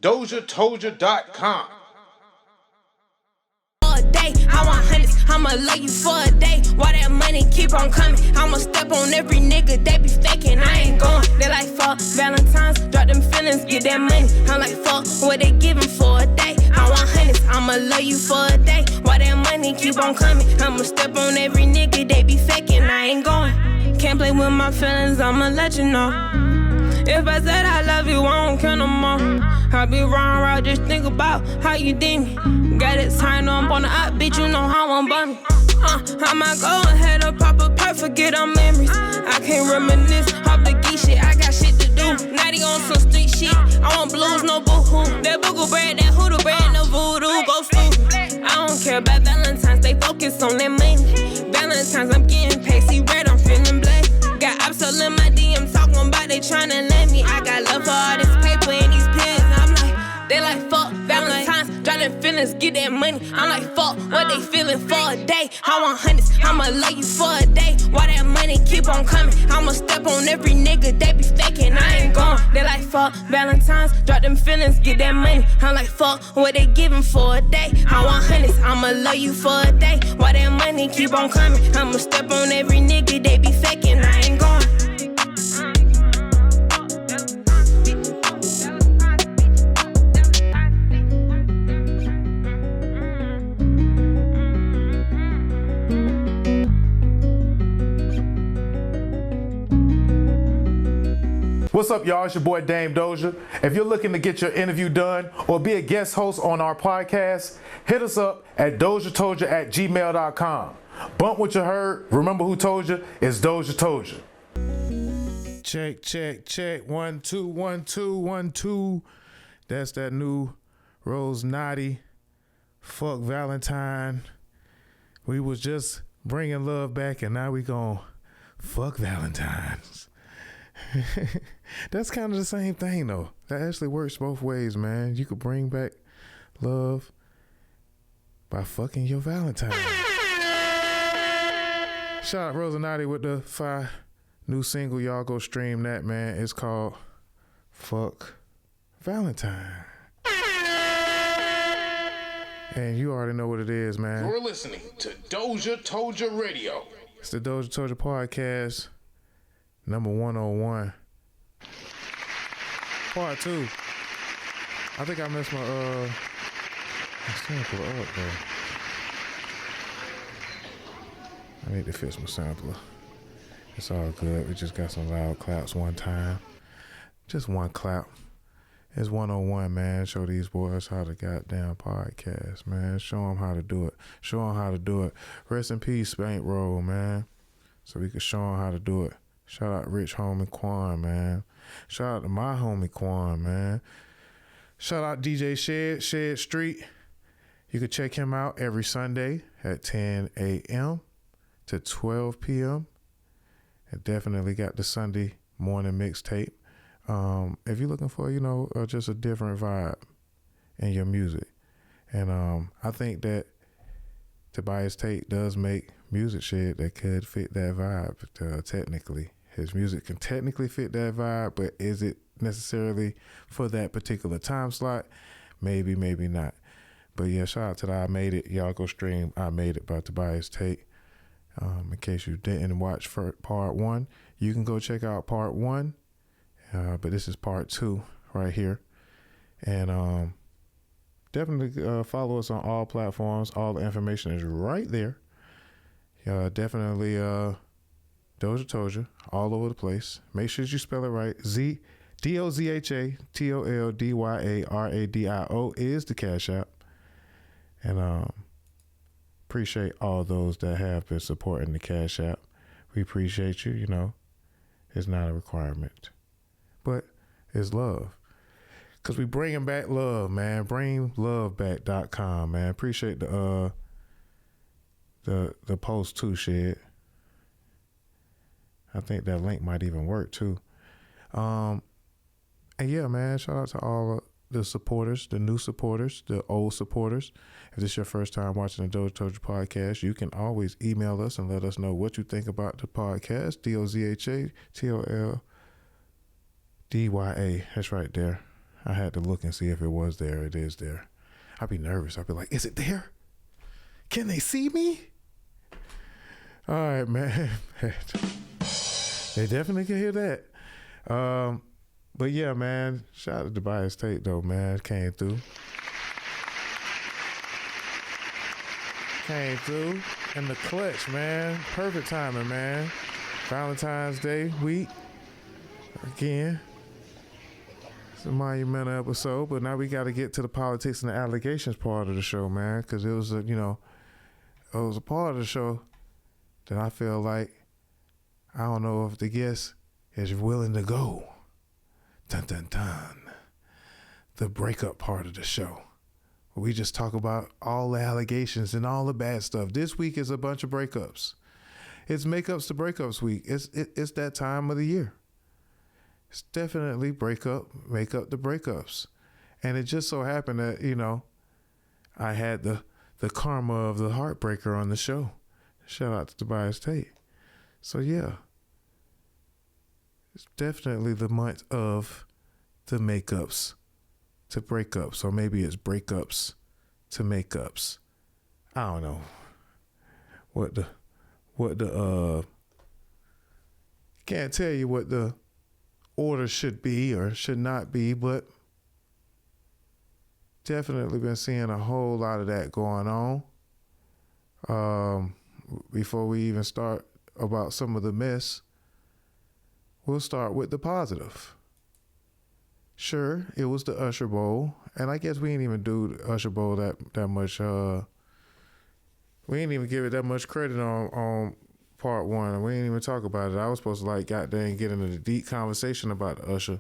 DozhaToldya.com. I want hundreds, I'ma love you for a day. Why that money keep on coming? I'ma step on every nigga, they be faking, I ain't going. They like fuck Valentine's, drop them feelings, get that money. I'm like fuck, what they giving for a day? I want hundreds, I'ma love you for a day. Why that money keep on coming? I'ma step on every nigga, they be faking, I ain't going. Can't play with my feelings, I'ma let you know. If I said I love you, I don't care no more. I be wrong, just think about how you did me. Got it signed on the up, bitch, you know how I'm bumming. I might go ahead and pop a perk, forget our memories. I can't reminisce off the geek shit, I got shit to do. Natty on some street shit, I want blues, no boo-hoo. That boogle bread, that hoodoo bread, no voodoo, go through. I don't care about Valentine's, they focus on that money. Valentine's, I'm getting paid, see red, I'm feeling black. Got ops all in my DM talking about they tryna let me. I got love for all this paper and these pens. I'm like, they like fuck Valentine's, drop them feelings, get that money. I'm like fuck, what they feeling for a day? I want hundreds, I'ma love you for a day. Why that money keep on coming? I'ma step on every nigga, they be faking, I ain't going. They like fuck Valentine's, drop them feelings, get that money. I'm like fuck, what they giving for a day? I want hundreds, I'ma love you for a day. Why that money keep on coming? I'ma step on every nigga, they be faking, I ain't going. What's up, y'all? It's your boy Dame Dozha. If you're looking to get your interview done or be a guest host on our podcast, hit us up at DozhaToldya.COM. Bump what you heard. Remember who told you? It's DozhaToldya. Check, check, check. 1 2 1 2 1 2. That's that new RzeNatiii. Fuck Valentine. We was just bringing love back, and now we gon' fuck Valentines. That's kind of the same thing, though. That actually works both ways, man. You could bring back love by fucking your Valentine. Shout out RzeNatiii with the fire new single. Y'all go stream that, man. It's called Fuck Valentine. And you already know what it is, man. You're listening to DozhaToldya Radio. It's the DozhaToldya Podcast, number 101. Part 2. I think I messed my sample up, though. I need to fix my sampler. It's all good. We just got some loud claps one time. Just one clap. It's 101, man. Show these boys how to goddamn podcast, man. Show them how to do it. Show them how to do it. Rest in peace, Bankroll, man. So we can show them how to do it. Shout out Rich Homie Quan, man. Shout out to my homie Quan, man. Shout out DJ Shed Street. You can check him out every Sunday at 10 a.m. to 12 p.m. And definitely got the Sunday morning mixtape. If you're looking for, just a different vibe in your music. And I think that Tobias Tate does make music shit that could fit that vibe, technically. His music can technically fit that vibe, but is it necessarily for that particular time slot? Maybe, maybe not. But yeah, shout out to the I Made It. Y'all go stream I Made It by Tobias Tate. In case you didn't watch for part 1, you can go check out part 1. But this is part 2 right here. And definitely follow us on all platforms. All the information is right there. Definitely DozhaToldya all over the place. Make sure you spell it right. DozhaToldyaRadio is the Cash App. And appreciate all those that have been supporting the Cash App. We appreciate you. It's not a requirement, but it's love. Because we bringing back love, man. BringLoveBack.com, man. Appreciate the post too, shit. I think that link might even work too. And yeah, man, shout out to all the supporters, the new supporters, the old supporters. If this is your first time watching the DozhaToldya Podcast, you can always email us and let us know what you think about the podcast. DozhaToldya. That's right there. I had to look and see if it was there. It is there. I'd be nervous. I'd be like, is it there? Can they see me? All right, man. They definitely can hear that. But yeah, man, shout out to Tobias Tate though, man. Came through in the clutch, man. Perfect timing, man. Valentine's Day week. Again. It's a monumental episode, but now we got to get to the politics and the allegations part of the show, man, because it was a part of the show that I feel like, I don't know if the guest is willing to go. Dun, dun, dun. The breakup part of the show. We just talk about all the allegations and all the bad stuff. This week is a bunch of breakups. It's makeups to breakups week. It's that time of the year. It's definitely makeup to breakups. And it just so happened that, I had the karma of the heartbreaker on the show. Shout out to Tobias Tate. So yeah. It's definitely the month of the makeups to breakups, or maybe it's breakups to makeups. I don't know what the can't tell you what the order should be or should not be, but definitely been seeing a whole lot of that going on. Before we even start about some of the mess, we'll start with the positive. Sure, it was the Usher Bowl, and I guess we didn't even do the Usher Bowl that much. We didn't even give it that much credit on part one. We didn't even talk about it. I was supposed to goddamn get into the deep conversation about the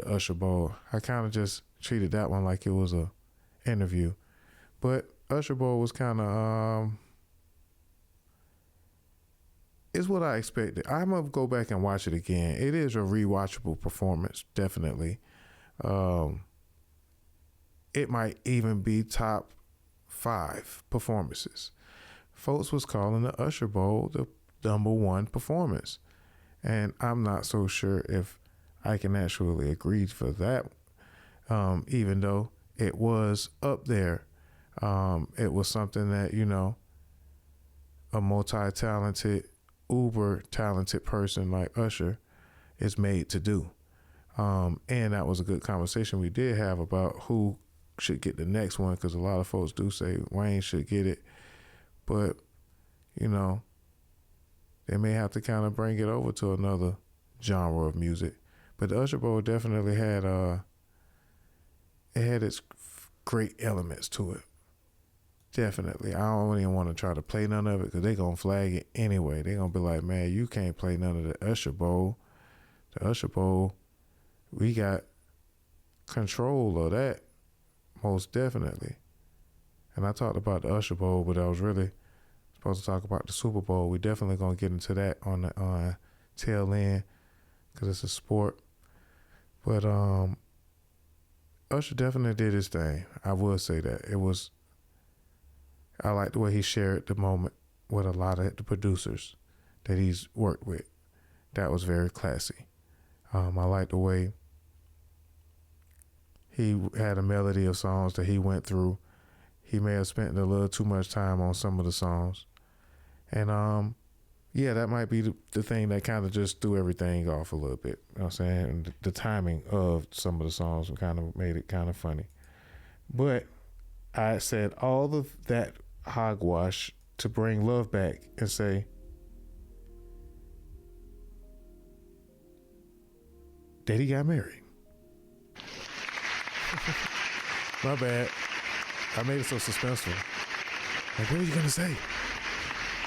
Usher Bowl. I kind of just treated that one like it was a interview, but Usher Bowl was kind of it's what I expected. I'm going to go back and watch it again. It is a rewatchable performance, definitely. It might even be top 5 performances. Folks was calling the Usher Bowl the number 1 performance. And I'm not so sure if I can actually agree for that, even though it was up there. It was something that, a multi-talented, uber talented person like Usher is made to do. And that was a good conversation we did have about who should get the next one, because a lot of folks do say Wayne should get it, but they may have to kind of bring it over to another genre of music. But the Usher Bowl definitely had its great elements to it. Definitely. I don't even want to try to play none of it because they're going to flag it anyway. They're going to be like, man, you can't play none of the Usher Bowl. The Usher Bowl, we got control of that, most definitely. And I talked about the Usher Bowl, but I was really supposed to talk about the Super Bowl. We definitely going to get into that on the tail end because it's a sport. But Usher definitely did his thing. I will say that. I like the way he shared the moment with a lot of the producers that he's worked with. That was very classy. I like the way he had a melody of songs that he went through. He may have spent a little too much time on some of the songs. And that might be the thing that kind of just threw everything off a little bit. You know what I'm saying? And the timing of some of the songs kind of made it kind of funny. But I said all of that hogwash to bring love back and say, Daddy got married. My bad. I made it so suspenseful. Like, what are you going to say?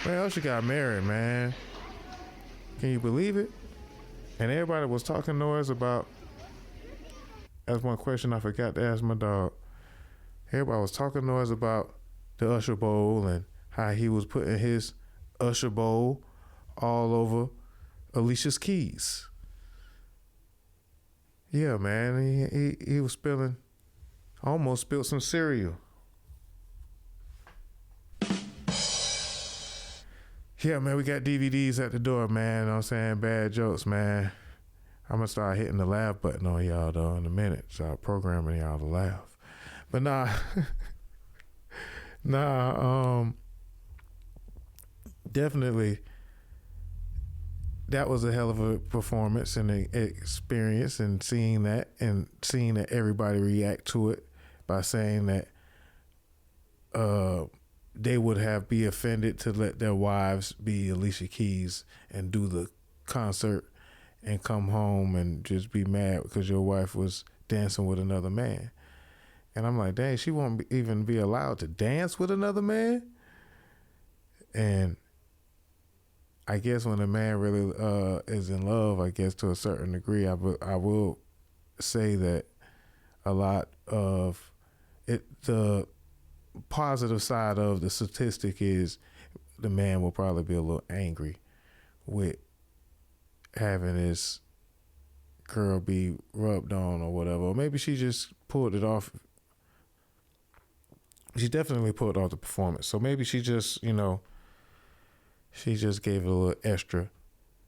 Well, Usher got married, man. Can you believe it? And everybody was talking noise about, that's one question I forgot to ask my dog. Everybody was talking noise about the Usher Bowl and how he was putting his Usher Bowl all over Alicia's keys. Yeah, man, he was almost spilled some cereal. Yeah, man, we got DVDs at the door, man. You know what I'm saying? Bad jokes, man. I'm gonna start hitting the laugh button on y'all though in a minute. Start programming y'all to laugh. But definitely that was a hell of a performance and an experience, and seeing that everybody react to it by saying that they would be offended to let their wives be Alicia Keys and do the concert and come home and just be mad because your wife was dancing with another man. And I'm like, dang, she won't even be allowed to dance with another man? And I guess when a man really is in love, I guess to a certain degree, I will say that a lot of it, the positive side of the statistic is the man will probably be a little angry with having his girl be rubbed on or whatever. Or maybe she just pulled it off. She definitely pulled off the performance. So maybe she just, she just gave it a little extra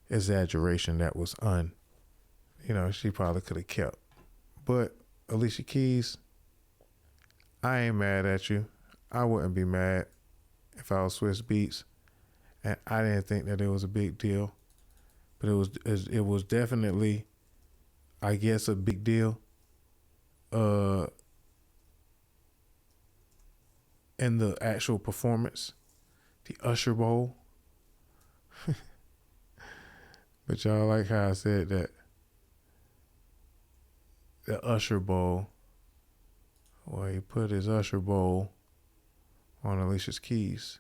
exaggeration that was she probably could have kept. But Alicia Keys, I ain't mad at you. I wouldn't be mad if I was Swiss Beats, and I didn't think that it was a big deal. But it was definitely, I guess, a big deal. In the actual performance, the Usher Bowl. But y'all like how I said that the Usher Bowl, well, he put his Usher Bowl on Alicia's Keys.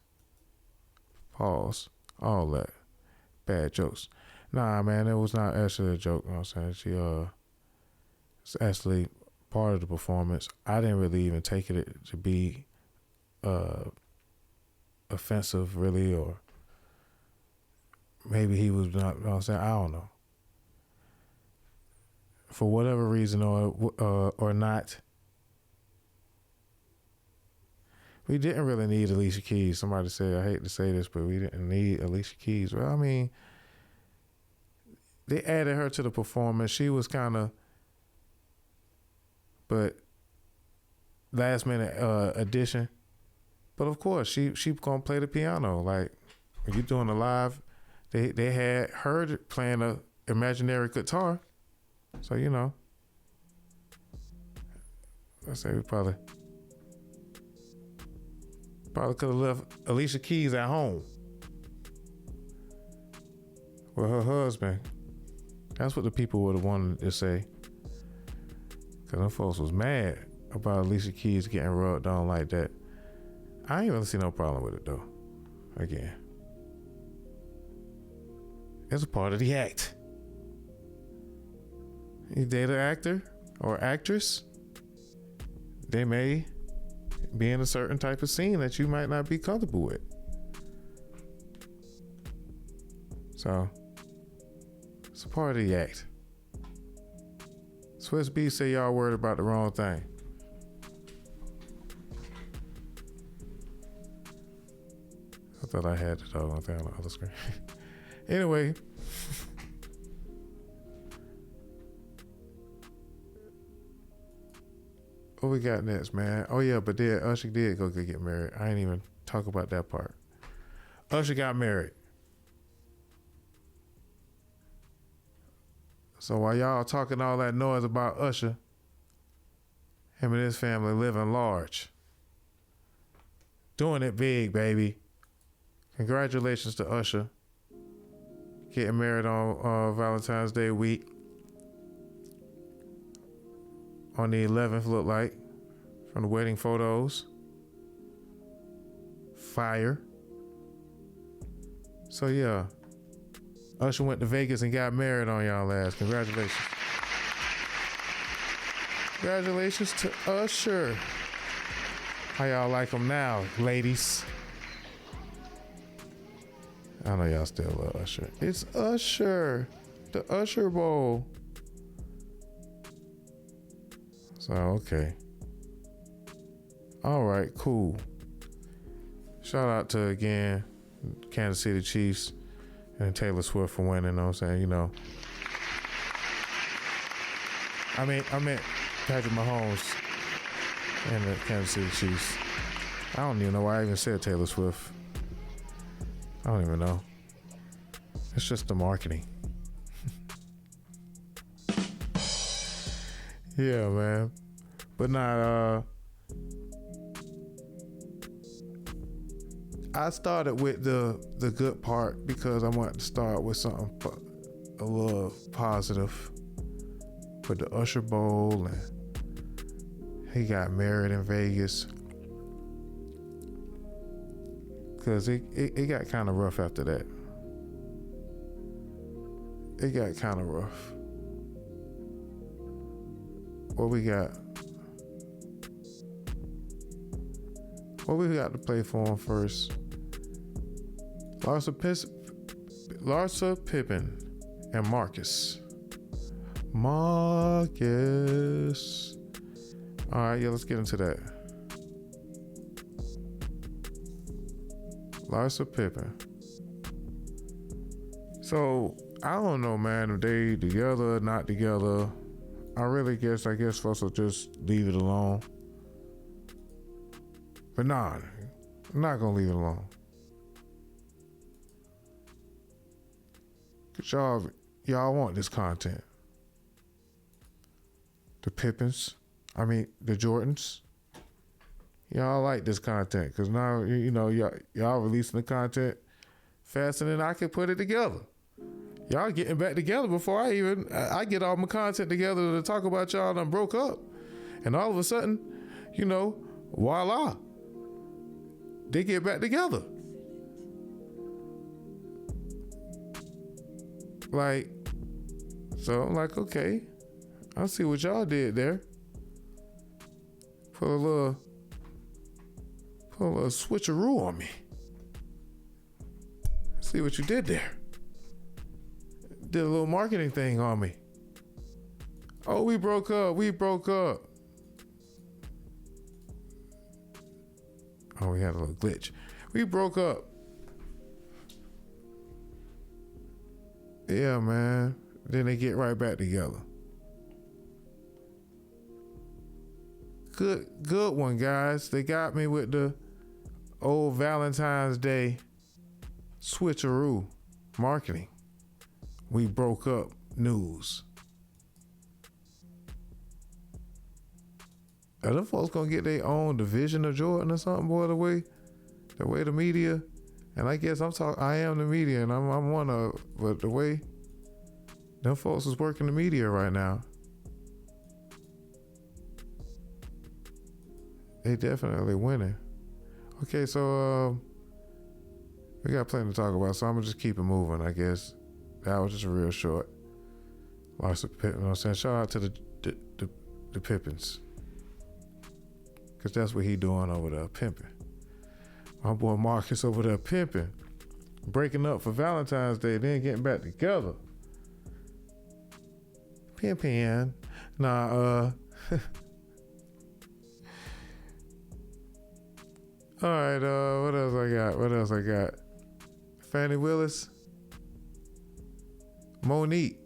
Pause. All that. Bad jokes. Nah, man, it was not actually a joke. You know what I'm saying? It's actually part of the performance. I didn't really even take it to be offensive, really, or maybe he was not, you know what I'm saying? I don't know. For whatever reason or not, we didn't really need Alicia Keys. Somebody said, I hate to say this, but we didn't need Alicia Keys. Well, I mean, they added her to the performance. She was kind of, but last minute addition. But of course, she gonna play the piano. Like when you're doing a live, they had her playing a imaginary guitar. So I say we probably could have left Alicia Keys at home with her husband. That's what the people would have wanted to say. Cause them folks was mad about Alicia Keys getting rubbed on like that. I ain't really see no problem with it though. Again, it's a part of the act. You date an actor or actress, they may be in a certain type of scene that you might not be comfortable with. So it's a part of the act. Swiss B say y'all worried about the wrong thing. I thought I had the doggone thing on the other screen. Anyway. What we got next, man? Oh yeah, but Usher did go get married. I ain't even talk about that part. Usher got married. So while y'all talking all that noise about Usher, him and his family living large. Doing it big, baby. Congratulations to Usher. Getting married on Valentine's Day week. On the 11th, look like, from the wedding photos. Fire. So yeah, Usher went to Vegas and got married on y'all ass. Congratulations. Congratulations to Usher. How y'all like him now, ladies? I know y'all still love Usher. It's Usher. The Usher Bowl. So, okay. All right, cool. Shout out to, again, Kansas City Chiefs and Taylor Swift for winning, you know what I'm saying? I meant Patrick Mahomes and the Kansas City Chiefs. I don't even know why I even said Taylor Swift. I don't even know. It's just the marketing. Yeah, man. But nah, I started with the good part because I wanted to start with something a little positive. With the Usher Bowl, and he got married in Vegas. Cause it got kind of rough after that. It got kind of rough. What we got? What we got to play for him first? Larsa Pippen and Marcus. All right, yeah, let's get into that. Larsa Pippen. So I don't know, man, if they together or not together. I guess folks will just leave it alone. But nah, I'm not gonna leave it alone. Cause y'all want this content. The Pippins, the Jordans. Y'all like this content because now, y'all releasing the content faster than I can put it together. Y'all getting back together before I get all my content together to talk about y'all done broke up. And all of a sudden, voila, they get back together. So I'm like, okay, I see what y'all did there. Put a little switcheroo on me. See what you did there. Did a little marketing thing on me. Oh, we broke up. Oh, we had a little glitch. We broke up. Yeah, man. Then they get right back together. Good one, guys. They got me with the old Valentine's Day switcheroo marketing. We broke up news. Are them folks gonna get their own division of Jordan or something, boy? The way the media, and I guess I am the media, and I'm one of, but the way them folks is working the media right now, they definitely winning. Okay, so we got plenty to talk about, so I'm gonna just keep it moving, I guess. That was just real short. Larsa Pippen, you know what I'm saying? Shout out to the Pippins. Because that's what he doing over there, pimping. My boy Marcus over there pimping. Breaking up for Valentine's Day, then getting back together. Pimpin'. Nah, all right, what else I got? Fani Willis. Monique.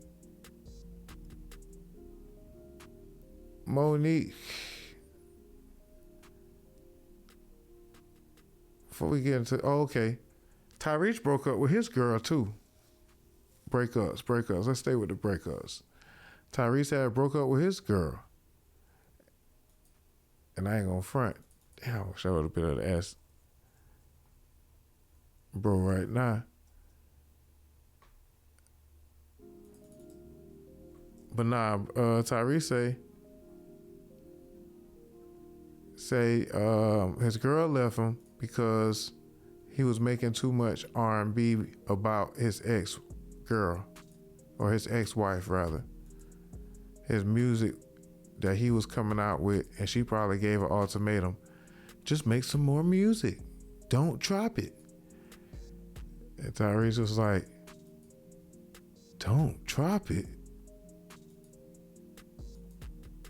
Before we get into, okay. Tyrese broke up with his girl too. Breakups. Let's stay with the breakups. Tyrese had broke up with his girl. And I ain't gonna front. Damn, I wish I would have been able to ask bro right now. But nah, Tyrese say his girl left him because he was making too much R&B about his ex-girl, or his ex-wife rather. His music that he was coming out with, and she probably gave an ultimatum. Just make some more music. Don't drop it. And Tyrese was like, don't drop it.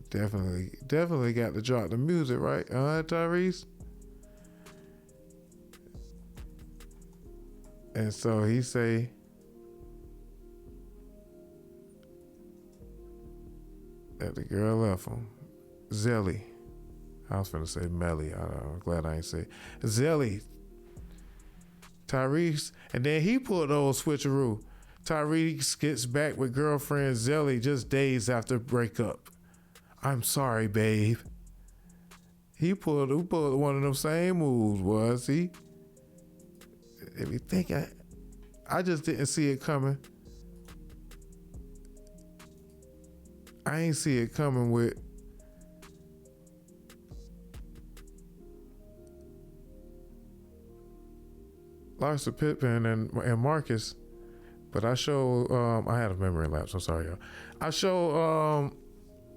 Definitely got to drop the music, right? Tyrese? And so he say, that the girl left him. Zelie. I was finna say Melly. I'm glad I ain't say Zelie. Tyrese. And then he pulled the old switcheroo. Tyrese gets back with girlfriend Zelie just days after breakup. I'm sorry, babe. He pulled one of them same moves, was he? If you think I just didn't see it coming. I ain't see it coming with Larsa, Pippen, and Marcus. But I had a memory lapse. I'm sorry, y'all. I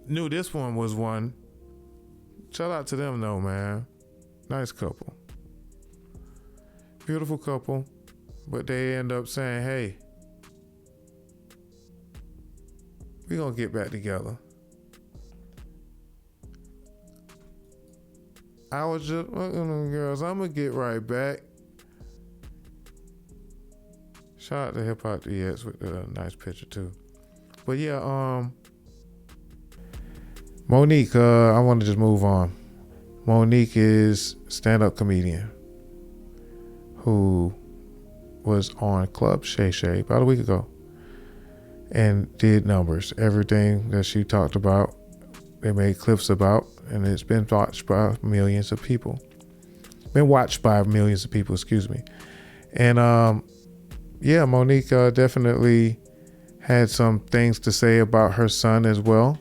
knew this one was one. Shout out to them though, man. Nice couple. Beautiful couple. But they end up saying, hey, we gonna get back together. I was just looking at them girls. I'm gonna get right back. Shout out to Hip Hop DX with the nice picture too. But yeah, Monique, I want to just move on. Monique is stand-up comedian who was on Club Shay Shay about a week ago and did numbers. Everything that she talked about, they made clips about, and it's been watched by millions of people. Excuse me. And yeah, Monique definitely had some things to say about her son as well,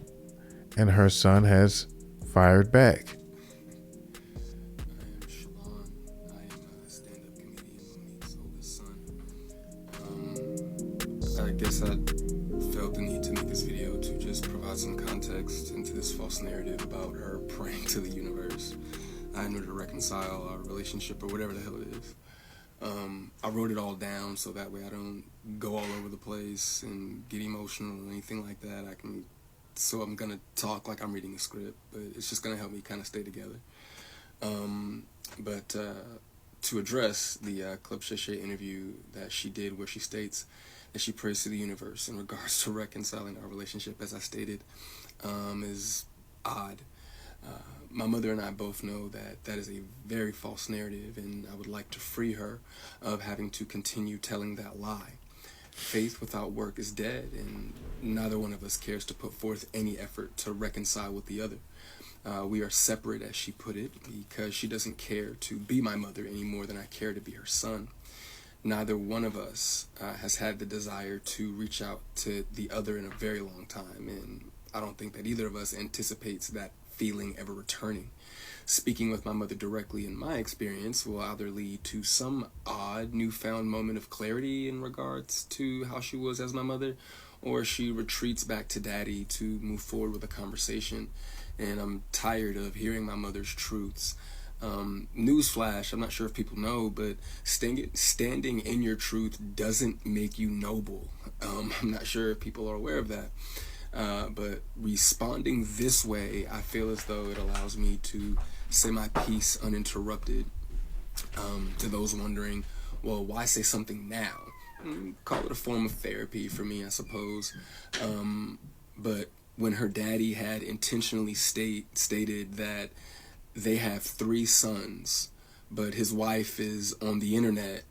and her son has fired back. I guess I felt the need to make this video to just provide some context into this false narrative about her praying to the universe in order to reconcile our relationship or whatever the hell it is. I wrote it all down so that way I don't go all over the place and get emotional or anything like that. So I'm gonna talk like I'm reading a script, but it's just gonna help me kind of stay together. But to address the Club Shay Shay interview that she did, where she states that she prays to the universe in regards to reconciling our relationship, as I stated, is odd. My mother and I both know that that is a very false narrative, and I would like to free her of having to continue telling that lie. Faith without work is dead, and neither one of us cares to put forth any effort to reconcile with the other. We are separate, as she put it, because she doesn't care to be my mother any more than I care to be her son. Neither one of us has had the desire to reach out to the other in a very long time, and I don't think that either of us anticipates that feeling ever returning. Speaking with my mother directly, in my experience, will either lead to some odd newfound moment of clarity in regards to how she was as my mother, or she retreats back to daddy to move forward with a conversation. And I'm tired of hearing my mother's truths. Newsflash, I'm not sure if people know, but standing in your truth doesn't make you noble. I'm not sure if people are aware of that. But responding this way, I feel as though it allows me to say my piece uninterrupted. To those wondering, well, why say something now? Call it a form of therapy for me, I suppose. But when her daddy had intentionally stated that they have 3 sons, but his wife is on the internet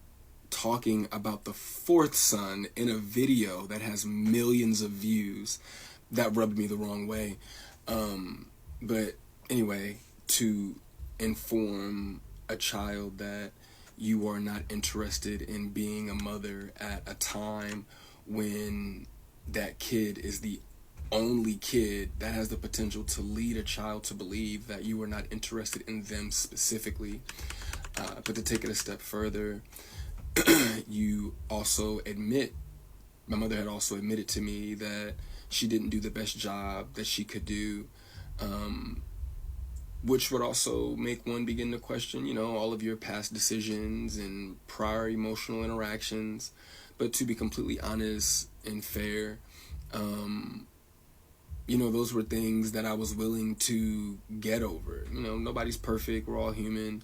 talking about the 4th son in a video that has millions of views, that rubbed me the wrong way. But anyway, to inform a child that you are not interested in being a mother at a time when that kid is the only kid that has the potential to lead a child to believe that you are not interested in them specifically. But to take it a step further, you also admit, my mother had also admitted to me that she didn't do the best job that she could do, which would also make one begin to question, all of your past decisions and prior emotional interactions. But to be completely honest and fair, those were things that I was willing to get over. Nobody's perfect, we're all human,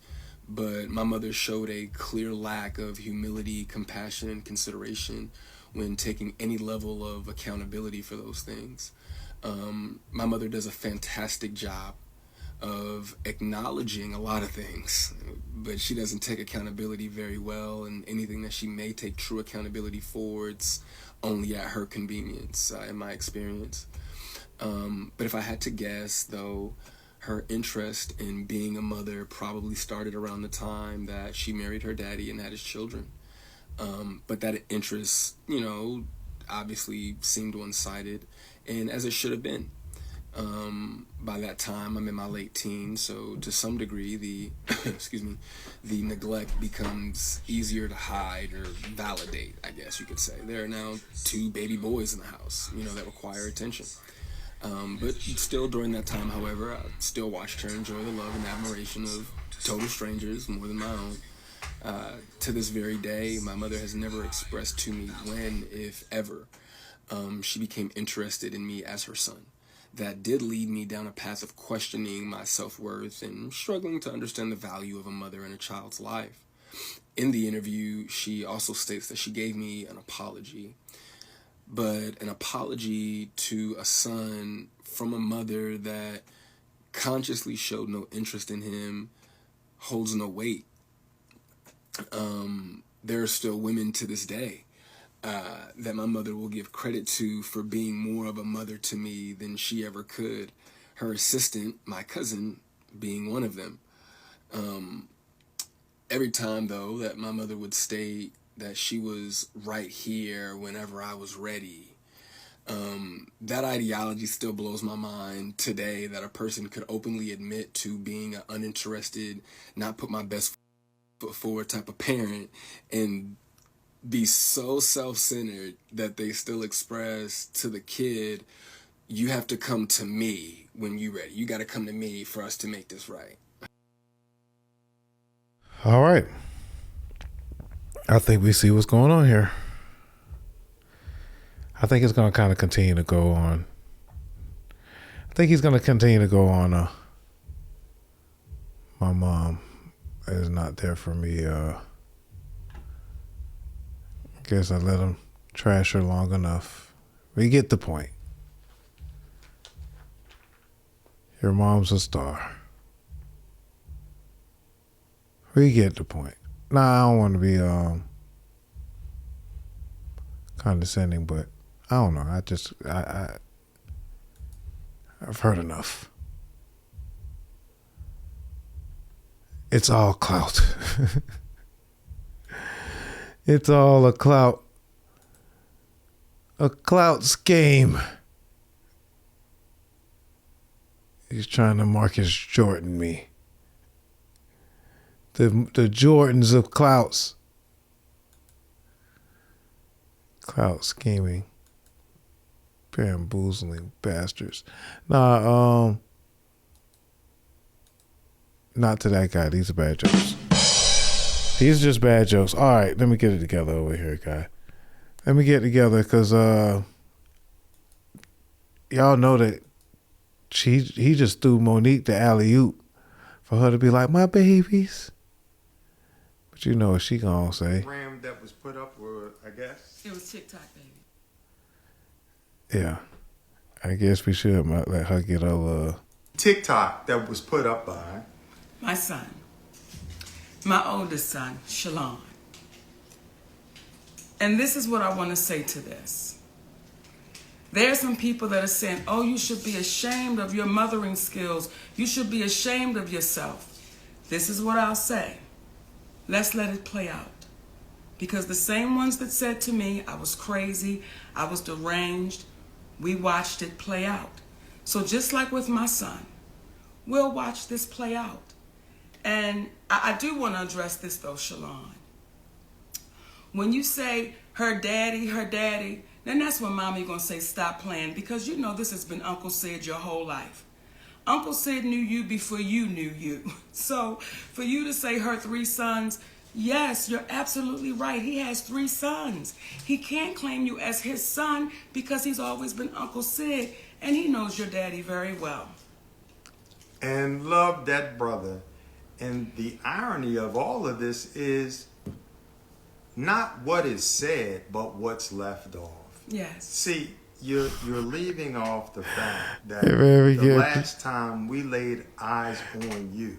but my mother showed a clear lack of humility, compassion, and consideration when taking any level of accountability for those things. My mother does a fantastic job of acknowledging a lot of things, but she doesn't take accountability very well, and anything that she may take true accountability for, it's only at her convenience, in my experience. But if I had to guess, though, her interest in being a mother probably started around the time that she married her daddy and had his children. But that interest, obviously seemed one-sided, and as it should have been. By that time, I'm in my late teens, so to some degree, the the neglect becomes easier to hide or validate, I guess you could say. There are now 2 baby boys in the house, that require attention. But still, during that time, however, I still watched her enjoy the love and admiration of total strangers more than my own. To this very day, my mother has never expressed to me when, if ever, she became interested in me as her son. That did lead me down a path of questioning my self-worth and struggling to understand the value of a mother in a child's life. In the interview, she also states that she gave me an apology, but an apology to a son from a mother that consciously showed no interest in him holds no weight. There are still women to this day that my mother will give credit to for being more of a mother to me than she ever could. Her assistant, my cousin, being one of them. Every time, though, that my mother would state that she was right here whenever I was ready, that ideology still blows my mind today, that a person could openly admit to being an uninterested, not put my best foot forward type of parent, and be so self-centered that they still express to the kid, you have to come to me when you're ready. You got to come to me for us to make this right. All right. I think we see what's going on here. I think it's going to kind of continue to go on. I think he's going to continue to go on. My mom is not there for me. Guess I let him trash her long enough. We get the point. Your mom's a star. We get the point. Nah, I don't want to be condescending, but I don't know. I've heard enough. It's all clout. It's all a clout scheme. He's trying to Marcus Jordan me. The Jordans of clouts. Clout scheming. Bamboozling bastards. Nah, not to that guy. These are bad jokes. These are just bad jokes. All right, let me get it together over here, guy. Let me get it together because y'all know that he just threw Monique the alley-oop for her to be like, my babies. But you know what she gonna say. Ram that was put up, I guess. It was TikTok, baby. Yeah. I guess we should let her get her TikTok that was put up by my son. My oldest son, Shalon. And this is what I want to say to this. There are some people that are saying, oh, you should be ashamed of your mothering skills. You should be ashamed of yourself. This is what I'll say. Let's let it play out. Because the same ones that said to me, I was crazy, I was deranged, we watched it play out. So just like with my son, we'll watch this play out. And I do want to address this, though, Shalon. When you say her daddy, then that's when mommy going to say stop playing, because you know this has been Uncle Sid your whole life. Uncle Sid knew you before you knew you. So for you to say her 3 sons, yes, you're absolutely right. He has 3 sons. He can't claim you as his son because he's always been Uncle Sid, and he knows your daddy very well. And love that brother. And the irony of all of this is not what is said, but what's left off. Yes. See, you're leaving off the fact that the last time we laid eyes on you,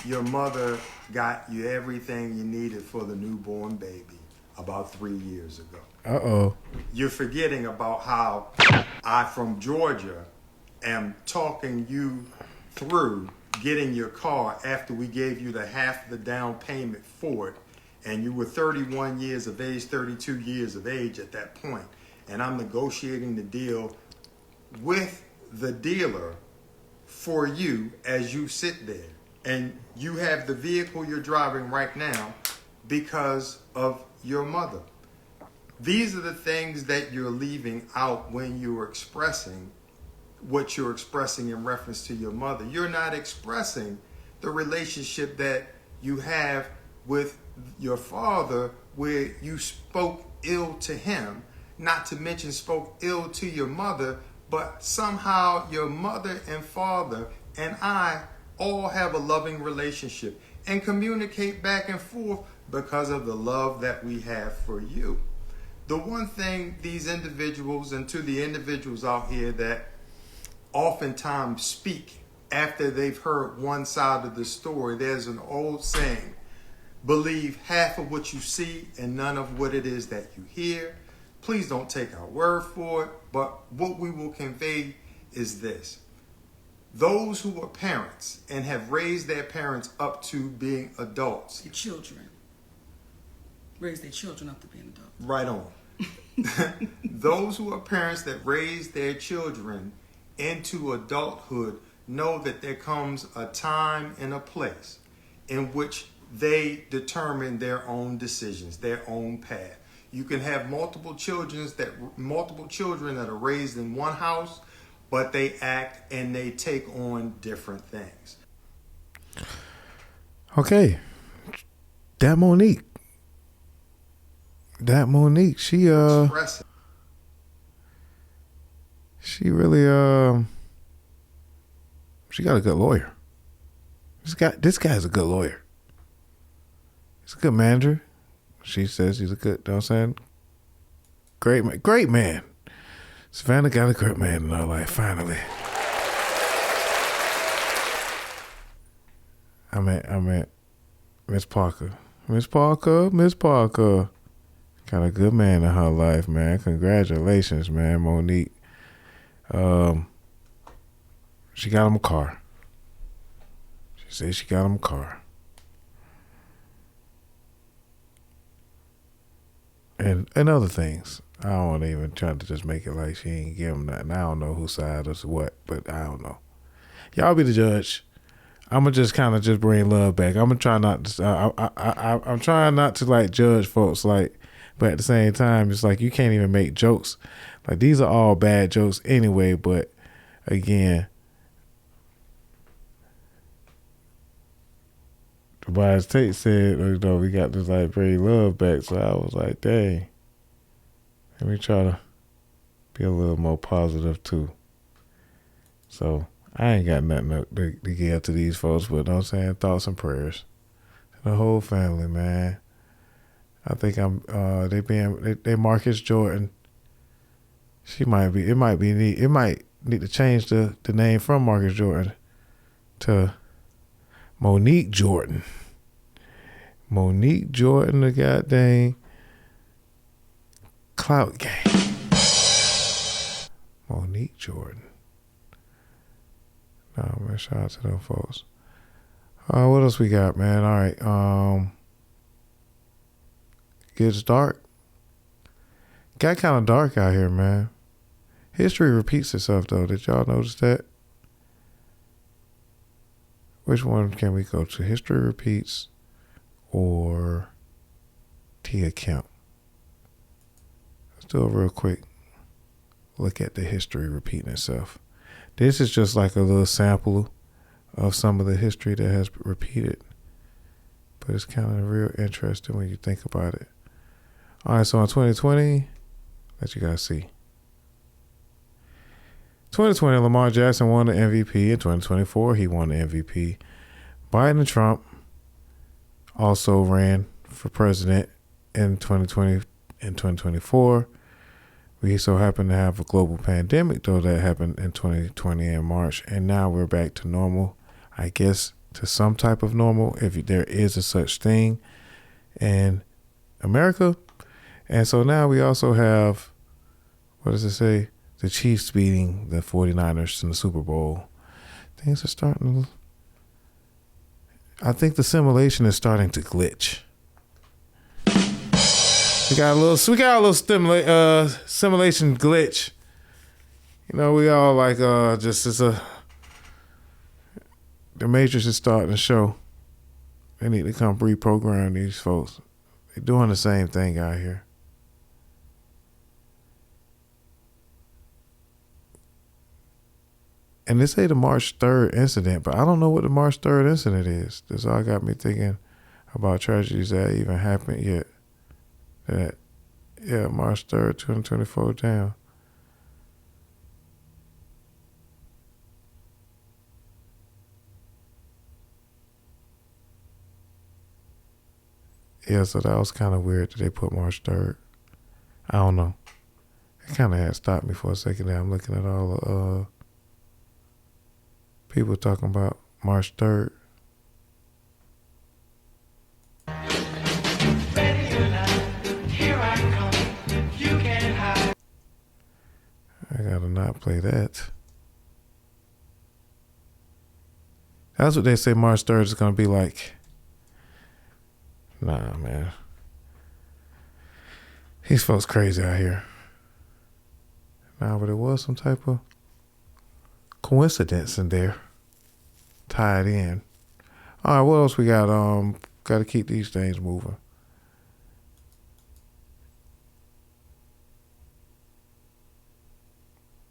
your mother got you everything you needed for the newborn baby about 3 years ago. Uh-oh. You're forgetting about how I, from Georgia, am talking you through getting your car after we gave you the half the down payment for it, and you were 31 years of age, 32 years of age at that point, and I'm negotiating the deal with the dealer for you as you sit there. And you have the vehicle you're driving right now because of your mother. These are the things that you're leaving out when you're expressing what you're expressing in reference to your mother. You're not expressing the relationship that you have with your father, where you spoke ill to him, not to mention spoke ill to your mother, but somehow your mother and father and I all have a loving relationship and communicate back and forth because of the love that we have for you. The one thing these individuals, and to the individuals out here that oftentimes speak after they've heard one side of the story, there's an old saying, believe half of what you see and none of what it is that you hear. Please don't take our word for it, but what we will convey is this. Those who are parents and have raised their parents up to being adults. Your children. Raise their children up to being adults. Right on. Those who are parents that raise their children into adulthood know that there comes a time and a place in which they determine their own decisions, their own path. You can have multiple children that are raised in one house, but they act and they take on different things. Okay. That Monique, she really she got a good lawyer. This guy's a good lawyer. He's a good manager. She says he's a good, you know what I'm saying? Great man. Savannah got a great man in her life, finally. I meant Miss Parker. Miss Parker. Got a good man in her life, man. Congratulations, man, Monique. She got him a car. She said she got him a car. And other things. I don't want to even try to just make it like she ain't give him nothing. I don't know whose side is what, but I don't know. Y'all be the judge. I'm gonna just kind of just bring love back. I'm gonna try not to. I'm trying not to like judge folks, like, but at the same time, it's like you can't even make jokes. Like these are all bad jokes anyway. But again, Tobias Tate said, you know, we got to like bring love back. So I was like, dang. Let me try to be a little more positive too. So I ain't got nothing to give to these folks, but you know what I'm saying, thoughts and prayers to the whole family, man. I think they Marcus Jordan. It might need to change the name from Marcus Jordan to Monique Jordan. Monique Jordan, the goddamn clout gang. Monique Jordan. No, man, shout out to them folks. What else we got, man? All right. Gets dark. Got kind of dark out here, man. History repeats itself, though. Did y'all notice that? Which one can we go to? History repeats or Tia Kemp? Let's do a real quick look at the history repeating itself. This is just like a little sample of some of the history that has repeated. But it's kind of real interesting when you think about it. All right, so in 2020, let you guys see. 2020, Lamar Jackson won the MVP. In 2024, he won the MVP. Biden and Trump also ran for president in 2020 and 2024. We so happen to have a global pandemic, though, that happened in 2020 in March, and now we're back to normal, I guess, to some type of normal, if there is a such thing in America. And so now we also have, what does it say? The Chiefs beating the 49ers in the Super Bowl. Things are starting to, I think the simulation is starting to glitch. We got a little simulation glitch. You know, we all like just as the Matrix is starting to show. They need to come reprogram these folks. They're doing the same thing out here. And they say the March 3rd incident, but I don't know what the March 3rd incident is. That's all got me thinking about tragedies that even happened yet. March 3rd, 2024, down. Yeah, so that was kind of weird that they put March 3rd. I don't know. It kind of had stopped me for a second there. I'm looking at all the people talking about March 3rd. I gotta not play that. That's what they say March 3rd is gonna be like. Nah, man. These folks crazy out here. Nah, but it was some type of coincidence in there. Tied in. All right, what else we got? Got to keep these things moving.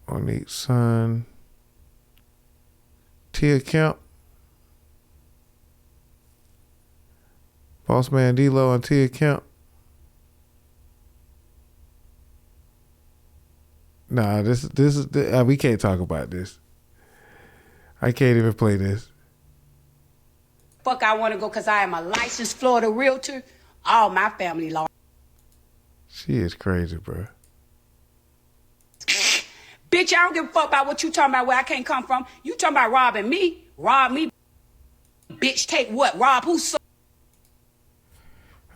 Monique's son. Tia Kemp. BossMan Dlow and Tia Kemp. Nah, this is we can't talk about this. I can't even play this. Fuck, I want to go because I am a licensed Florida realtor. All my family law. She is crazy, bro. Bitch, I don't give a fuck about what you talking about, where I can't come from. You talking about robbing me? Rob me. Bitch, take what? Rob who's son?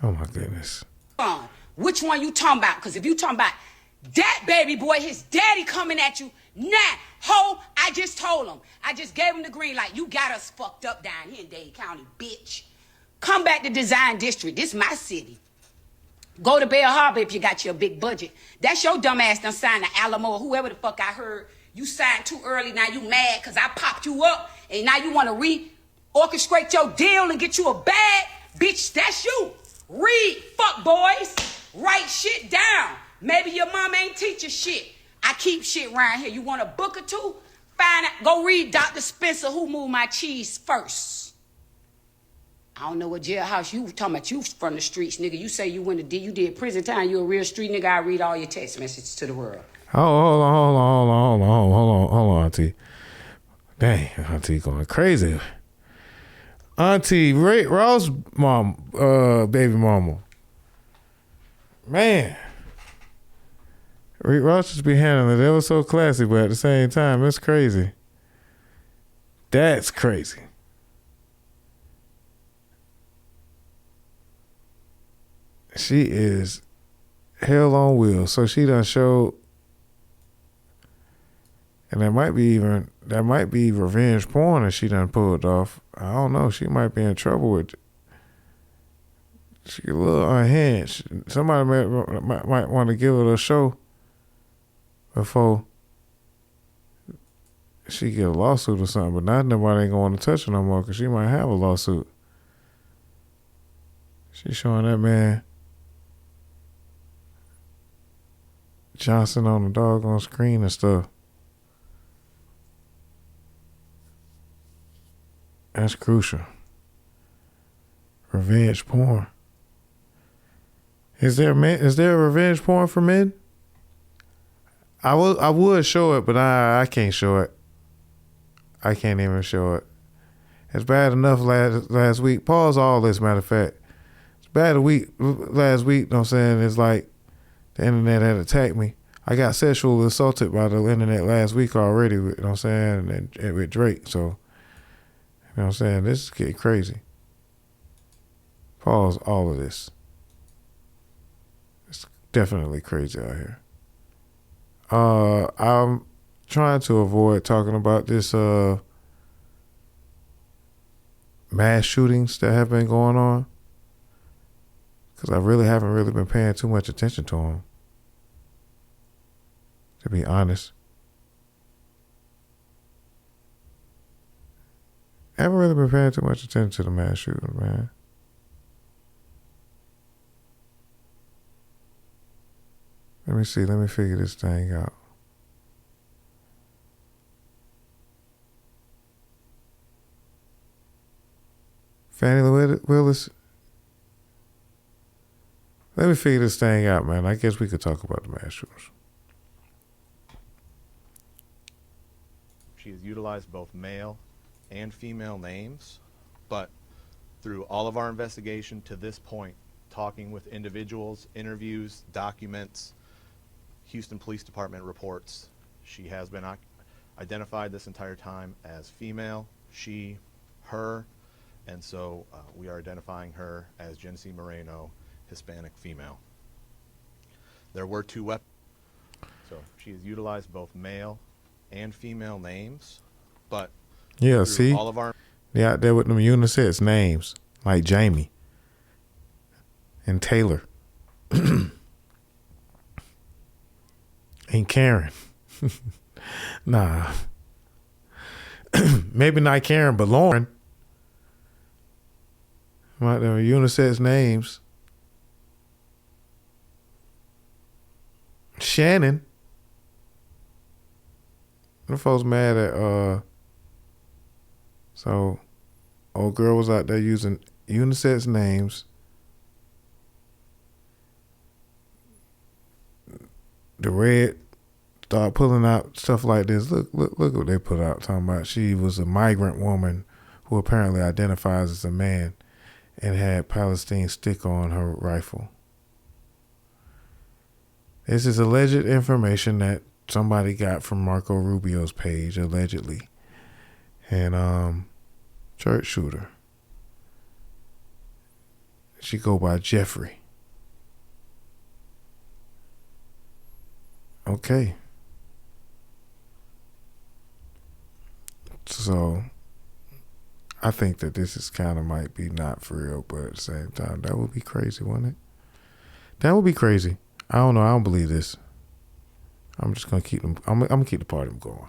Oh, my goodness. Which one you talking about? Because if you talking about that baby boy, his daddy coming at you, nah, ho, I just told him. I just gave him the green light. You got us fucked up down here in Dade County, bitch. Come back to Design District. This my city. Go to Bell Harbor if you got your big budget. That's your dumb ass done signed the Alamo or whoever the fuck I heard. You signed too early, now you mad because I popped you up and now you want to re-orchestrate your deal and get you a bag? Bitch, that's you. Read, fuck boys. Write shit down. Maybe your mom ain't teaching shit. I keep shit around here. You want a book or two? Find out. Go read Dr. Spencer, Who Moved My Cheese First. I don't know what jailhouse you talking about. You from the streets, nigga. You say you you did prison time. You a real street nigga. I read all your text messages to the world. Hold on, Auntie. Dang, Auntie going crazy. Auntie Ross mom, baby mama. Man. Rick Ross just be handling it. It was so classy, but at the same time, it's crazy. That's crazy. She is hell on wheels. So she done showed, and that might be revenge porn that she done pulled off. I don't know. She might be in trouble with it. She a little unhinged. Somebody might want to give her a show before she get a lawsuit or something. But not nobody ain't going to touch her no more because she might have a lawsuit. She showing that man Johnson on the doggone screen and stuff. That's crucial. Revenge porn. Is there a revenge porn for men? I would show it, but I can't show it. I can't even show it. It's bad enough last week. Pause all this, matter of fact. It's bad last week, you know what I'm saying? It's like the internet had attacked me. I got sexually assaulted by the internet last week already, you know what I'm saying, and with Drake. So, you know what I'm saying, this is getting crazy. Pause all of this. It's definitely crazy out here. I'm trying to avoid talking about this mass shootings that have been going on, because I really haven't been paying too much attention to them, to be honest. I haven't really been paying too much attention to the mass shootings, man. Let me see. Let me figure this thing out. Fani Willis. Let me figure this thing out, man. I guess we could talk about the mass shooters. She has utilized both male and female names, but through all of our investigation to this point, talking with individuals, interviews, documents, Houston Police Department reports, she has been identified this entire time as female, she, her, and so we are identifying her as Genesee Moreno, Hispanic female. There were 2 weapons, so she has utilized both male and female names, but yeah, see, all of our they out there with them unisex names like Jamie and Taylor and Karen. Nah, maybe not Karen, but Lauren. Right, there are unisex names. Shannon. The folks mad at so old girl was out there using unisex names. The Red started pulling out stuff like this. Look what they put out, talking about she was a migrant woman who apparently identifies as a man and had Palestine stick on her rifle. This is alleged information that somebody got from Marco Rubio's page, allegedly. And church shooter. She go by Jeffrey. Okay. So I think that this is kind of might be not for real, but at the same time, that would be crazy, wouldn't it? That would be crazy. I don't know. I don't believe this. I'm just gonna keep them. I'm gonna keep the party going.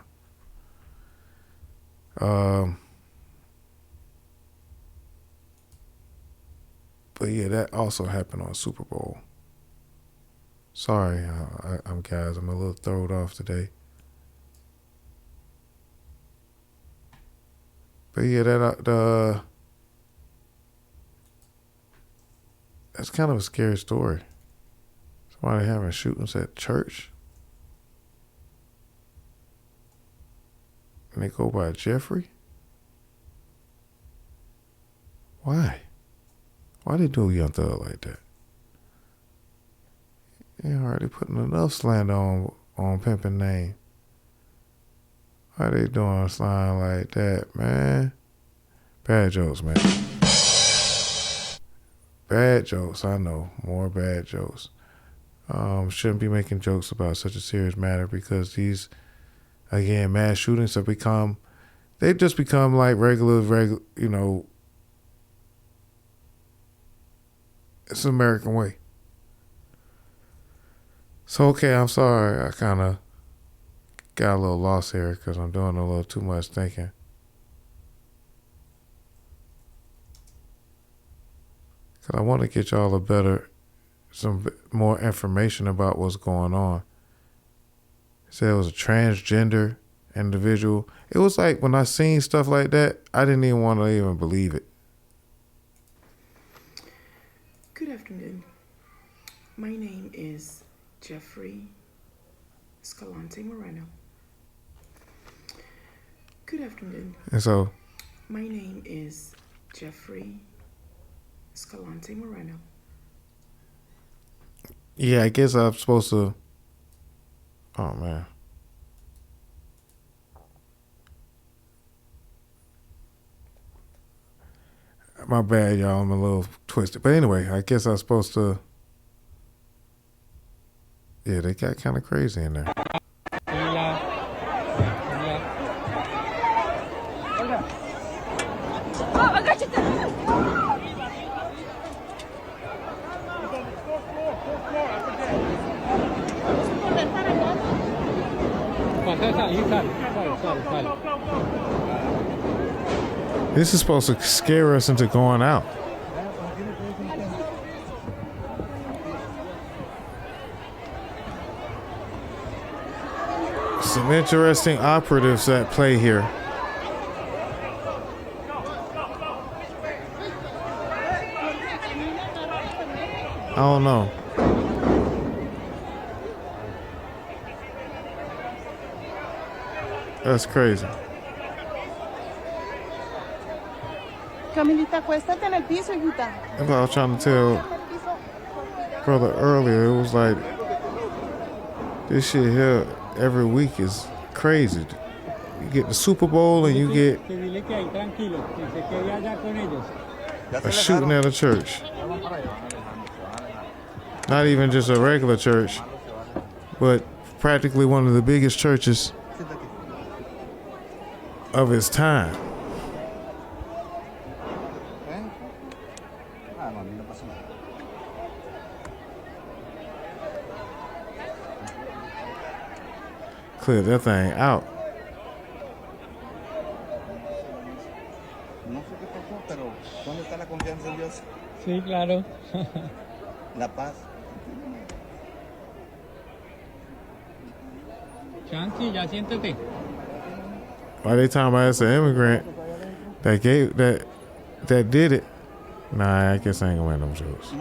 But yeah, that also happened on Super Bowl. Sorry, I'm guys. I'm a little thrown off today. But yeah, that's kind of a scary story. Somebody having shootings at church. And they go by Jeffrey? Why? Why they do a young thug like that? They already putting enough slander on Pippen name. Why they doing a slime like that, man? Bad jokes, man. Bad jokes, I know. More bad jokes. Shouldn't be making jokes about such a serious matter, because these, again, mass shootings have become, they just become like regular, you know, it's the American way. So, okay, I'm sorry. I kind of got a little lost here because I'm doing a little too much thinking. Because I want to get y'all some more information about what's going on. It said it was a transgender individual. It was like when I seen stuff like that, I didn't even want to even believe it. Good afternoon. My name is Jeffrey Escalante Moreno. Good afternoon. And so, my name is Jeffrey Escalante Moreno. Yeah, I guess I'm supposed to Oh, man. My bad, y'all. I'm a little twisted. But anyway, I guess I was supposed to... Yeah, they got kind of crazy in there. This is supposed to scare us into going out. Some interesting operatives at play here. I don't know. That's crazy. Camilita, acuéstate en el piso, hijita. That's what I was trying to tell brother earlier. It was like, this shit here every week is crazy. You get the Super Bowl and you get a shooting at a church. Not even just a regular church, but practically one of the biggest churches of its time. Clear that thing out. No sé qué pasó, pero ¿dónde está la confianza en Dios? Sí, claro. La paz. Chancy, ya siéntate. Why they talking about it's an immigrant that gave that did it? Nah, I guess I ain't gonna wear them jokes.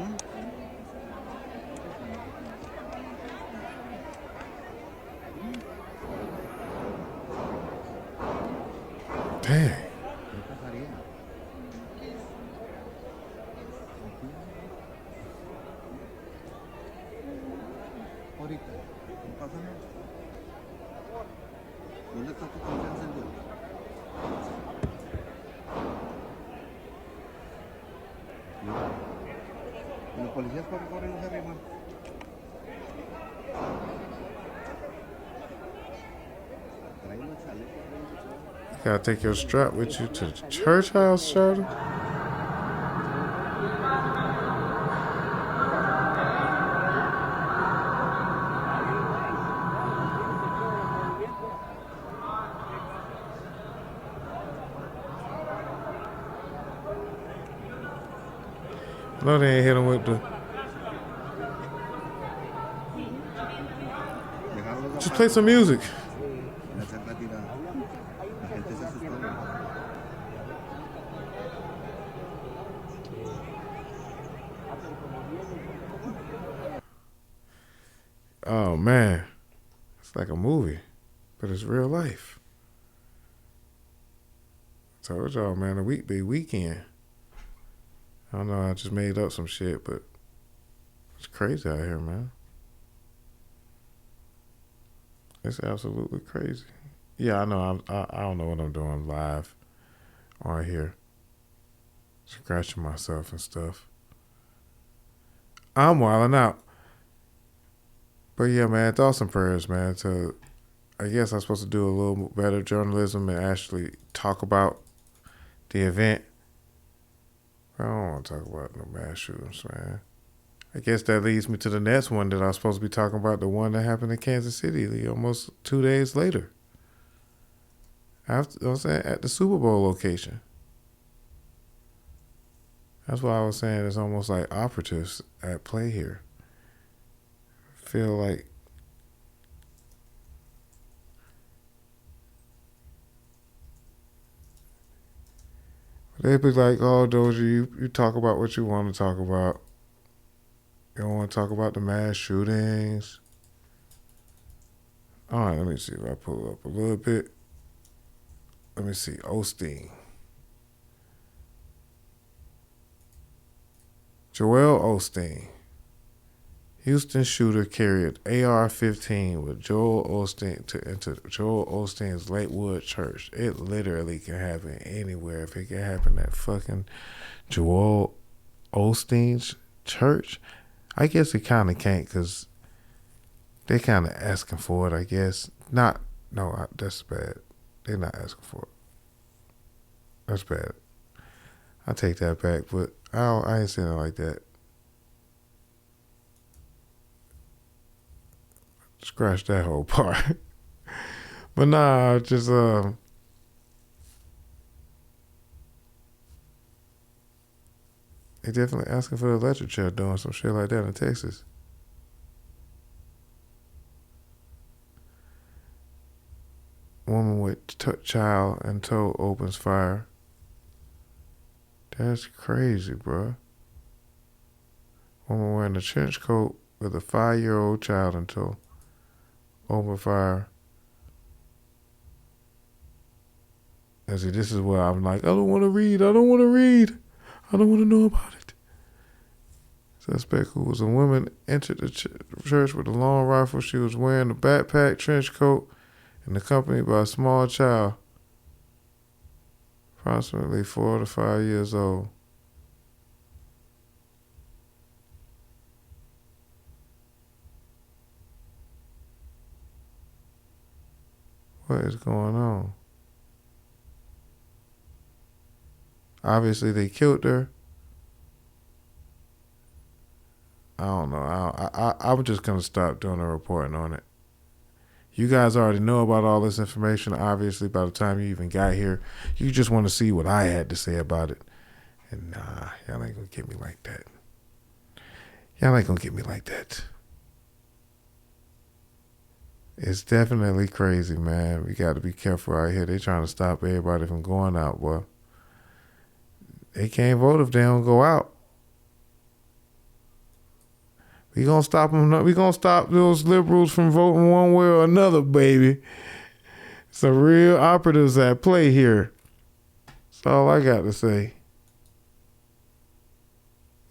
Dang. Ahorita, no pasa nada. ¿Dónde está tu confianza en Dios? ¿Y los policías corren arriba? You gotta take your strap with you to the church house, Shirley? No, they ain't hit him with the... Just play some music. Oh, man. It's like a movie, but it's real life. I told y'all, man, the week be weekend. I don't know, I just made up some shit, but it's crazy out here, man. It's absolutely crazy. Yeah, I know. I don't know what I'm doing live on here. Scratching myself and stuff. I'm wilding out. But yeah, man, thoughts and prayers, man. I guess I'm supposed to do a little better journalism and actually talk about the event. I don't want to talk about no mass shootings, man. I guess that leads me to the next one that I was supposed to be talking about, the one that happened in Kansas City almost 2 days later. After, you know what I'm saying, at the Super Bowl location. That's why I was saying it's almost like operatives at play here. Feel like they be like, oh, Doja, you talk about what you want to talk about. You don't want to talk about the mass shootings. All right, let me see if I pull up a little bit. Let me see, Osteen. Joel Osteen. Houston shooter carried AR-15 with Joel Osteen into Joel Osteen's Lakewood church. It literally can happen anywhere. If it can happen at fucking Joel Osteen's church, I guess it kind of can't because they kind of asking for it, I guess. That's bad. They're not asking for it. That's bad. I take that back, but I ain't saying it like that. Scratch that whole part. But nah, just they definitely asking for the electric chair doing some shit like that in Texas. Woman with child in tow opens fire. That's crazy, bro. Woman wearing a trench coat with a 5-year-old child in tow open fire. And see, this is where I'm like, I don't want to read. I don't want to know about it. Suspect, who was a woman, entered the church with a long rifle. She was wearing a backpack, trench coat, and accompanied by a small child, approximately 4 to 5 years old. What is going on? Obviously, they killed her. I don't know. I'm just going to stop doing a reporting on it. You guys already know about all this information. Obviously, by the time you even got here, you just want to see what I had to say about it. And nah, y'all ain't going to get me like that. Y'all ain't going to get me like that. It's definitely crazy, man. We got to be careful out here. They trying to stop everybody from going out, boy. They can't vote if they don't go out. We gonna stop them. We gonna stop those liberals from voting one way or another, baby. Some real operatives at play here. That's all I got to say.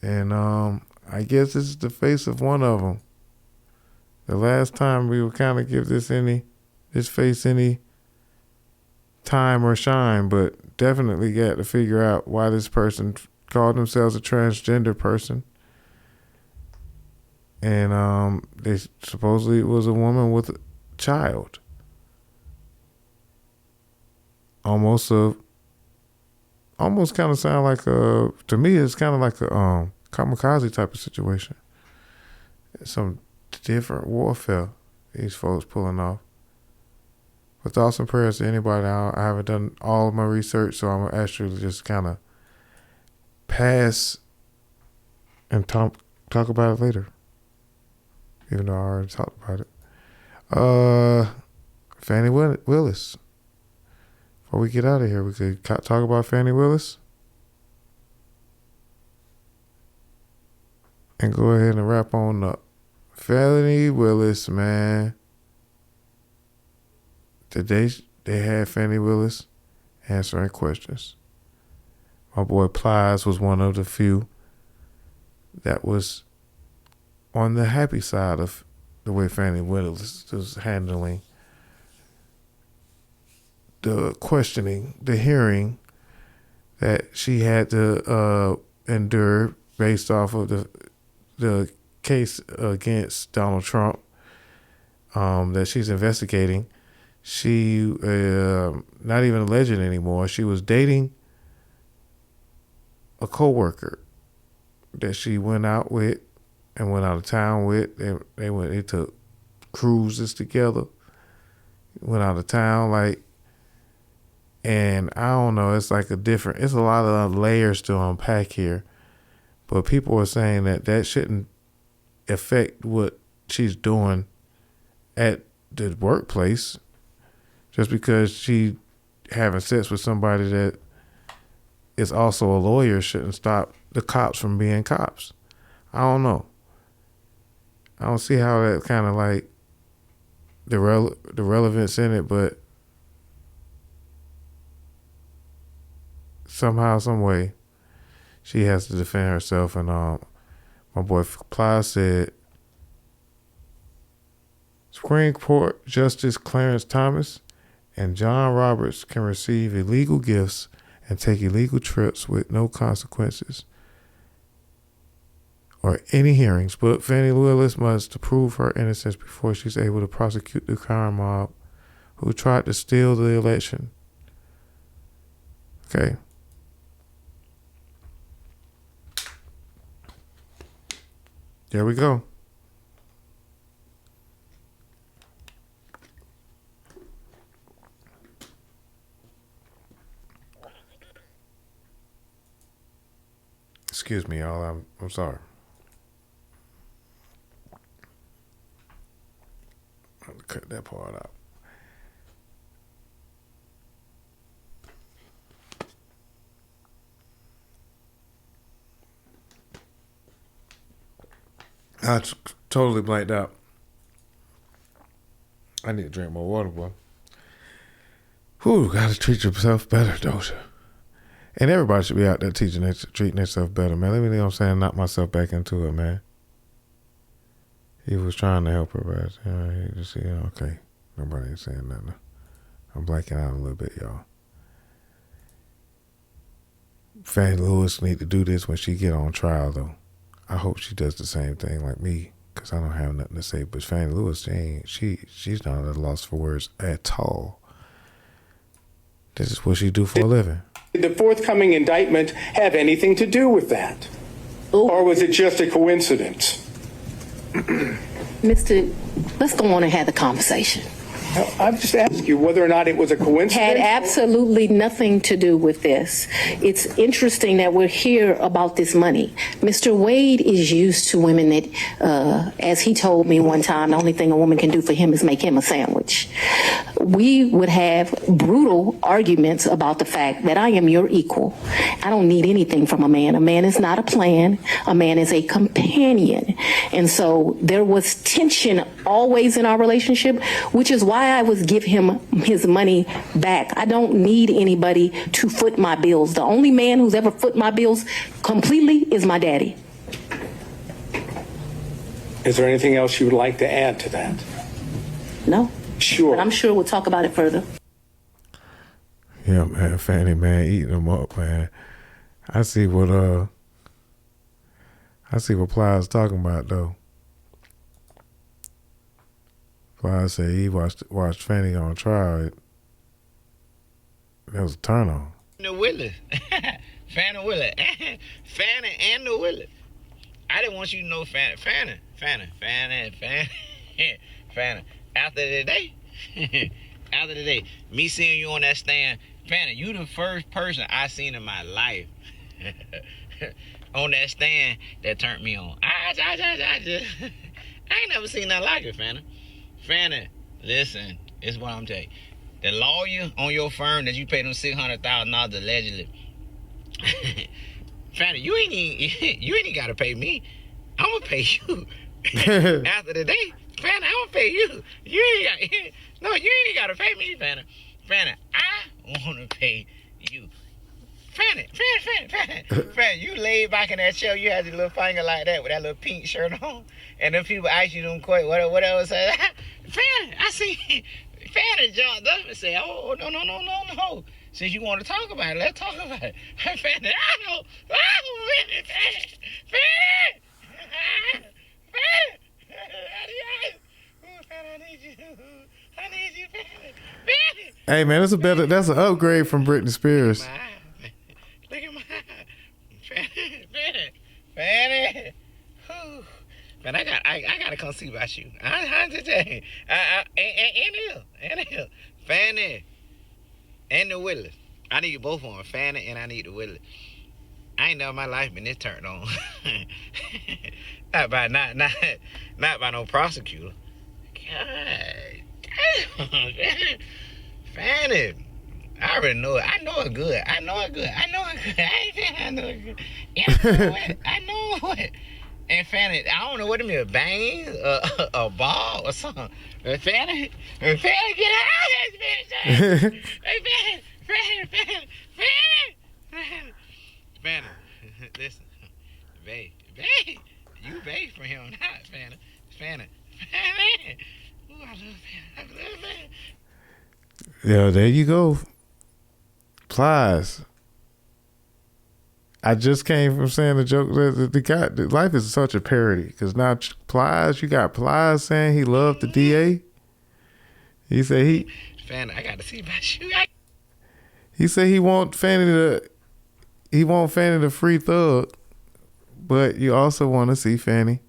And I guess this is the face of one of them. The last time we would kind of give this face any time or shine, but definitely got to figure out why this person called themselves a transgender person. And they supposedly it was a woman with a child. Almost kind of sound like to me it's kind of like a kamikaze type of situation. Some different warfare these folks pulling off. But thoughts and prayers to anybody. I haven't done all of my research, so I'm actually just kind of pass and talk about it later. Even though I already talked about it. Fani Willis. Before we get out of here, we could talk about Fani Willis. And go ahead and wrap on up. Fani Willis, man. Today, they had Fani Willis answering questions. My boy Plies was one of the few that was on the happy side of the way Fani Willis was handling the questioning, the hearing that she had to endure based off of the case against Donald Trump that she's investigating. She not even alleged anymore. She was dating a coworker that she went out with and went out of town with. They took cruises together, went out of town, and I don't know, it's like it's a lot of layers to unpack here. But people are saying that shouldn't affect what she's doing at the workplace. Just because she having sex with somebody that is also a lawyer shouldn't stop the cops from being cops. I don't know. I don't see how that kind of like the relevance in it, but somehow, some way, she has to defend herself. And my boy Ply said Supreme Court Justice Clarence Thomas and John Roberts can receive illegal gifts and take illegal trips with no consequences or any hearings, but Fani Willis must prove her innocence before she's able to prosecute the crime mob who tried to steal the election. Okay. There we go. Excuse me, y'all. I'm sorry. I'm gonna cut that part out. I totally blanked out. I need to drink more water, boy. Whew, gotta treat yourself better, Dozha. And everybody should be out there treating themselves better, man. Let me, you know what I'm saying, knock myself back into it, man. He was trying to help her, but he just, okay. Nobody ain't saying nothing. I'm blanking out a little bit, y'all. Fani Lewis need to do this when she get on trial, though. I hope she does the same thing like me, because I don't have nothing to say. But Fani Lewis, she's not at a loss for words at all. This is what she do for a living. Did the forthcoming indictment have anything to do with that? Or was it just a coincidence? Mr., let's go on and have the conversation. I've just asked you whether or not it was a coincidence. Had absolutely nothing to do with this. It's interesting that we're here about this money. Mr. Wade is used to women that, as he told me one time, the only thing a woman can do for him is make him a sandwich. We would have brutal arguments about the fact that I am your equal. I don't need anything from a man. A man is not a plan. A man is a companion. And so there was tension always in our relationship, which is why I would give him his money back. I don't need anybody to foot my bills. The only man who's ever foot my bills completely is my daddy. Is there anything else you would like to add to that? No. Sure. But I'm sure we'll talk about it further. Yeah, man, Fani, man, eating them up, man. I see what Plies talking about, though. Plies said he watched Fani on trial. That was a turn on. The Willis. Fani Willis. Fani and the Willis. I didn't want you to know Fani. After the day, me seeing you on that stand, Fani, you the first person I seen in my life on that stand that turned me on. I ain't never seen nothing like it, Fani. Fani, listen, it's what I'm telling you. The lawyer on your firm that you paid them $600,000 allegedly. Fani, you ain't even gotta pay me. I'm gonna pay you. After the day, Fani, I'm gonna pay you. You ain't gotta pay me, Fani. Fani, I wanna pay you. Fani, you laid back in that chair, you had your little finger like that with that little pink shirt on, and then people ask you them questions, whatever, say, Fani, I see, Fani jumped up and said, oh, no. Since you want to talk about it, let's talk about it. Fani, I need you, Fani. Hey, man, that's an upgrade from Britney Spears. Look at my Fani. Man, I gotta come see about you. I just tell you. And Hill. Fani and the Willis. I need both of them, Fani and I need the Willis. I ain't never in my life been this turned on. not by no prosecutor. God damn. Fani. I already know it. I know it good. I know it good. I know it. And Fani, I don't know what it means, bang, a ball or something. Fani, get out of this bitch. Fani, listen, babe, you babe for him, not Fani. Ooh, I love Vanna. I love Vanna. Yeah, there you go. Plies. I just came from saying the joke that the guy, life is such a parody because now Plies, you got Plies saying he loved the DA. He said Vanna, I got to see about you. He said he want Fani the free thug, but you also want to see Fani.